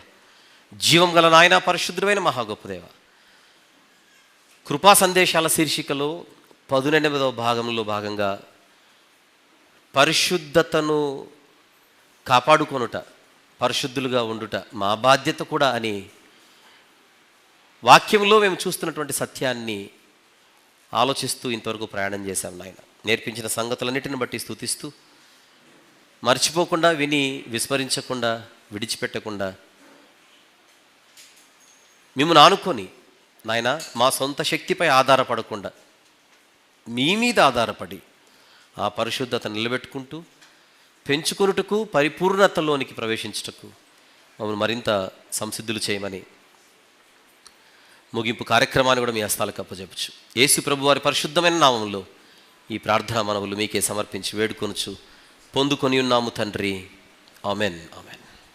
జీవం గల నాయన, పరిశుద్ధమైన మహాగొప్ప దేవ, కృపా సందేశాల శీర్షికలో 18వ భాగంలో భాగంగా పరిశుద్ధతను కాపాడుకొనుట, పరిశుద్ధులుగా ఉండుట మా బాధ్యత కూడా అని వాక్యంలో మేము చూస్తున్నటువంటి సత్యాన్ని ఆలోచిస్తూ ఇంతవరకు ప్రయాణం చేశాం నాయన. నేర్పించిన సంగతులన్నిటిని బట్టి స్తుతిస్తూ, మర్చిపోకుండా విని విస్మరించకుండా విడిచిపెట్టకుండా మిమ్మల్ని ఆనుకొని నాయన మా సొంత శక్తిపై ఆధారపడకుండా మీ మీద ఆధారపడి ఆ పరిశుద్ధత నిలబెట్టుకుంటూ పెంచుకొనుటకు, పరిపూర్ణతలోనికి ప్రవేశించుటకు మమ్మల్ని మరింత సంసిద్ధులు చేయమని ముగింపు కార్యక్రమాన్ని కూడా మీ హస్తాలకు అప్పచెప్పచ్చు. యేసు ప్రభు వారి పరిశుద్ధమైన నామములో ఈ ప్రార్థనా మనవులు మీకే సమర్పించి వేడుకొనుచు పొందుకొని ఉన్నాము తండ్రి. Amen, amen.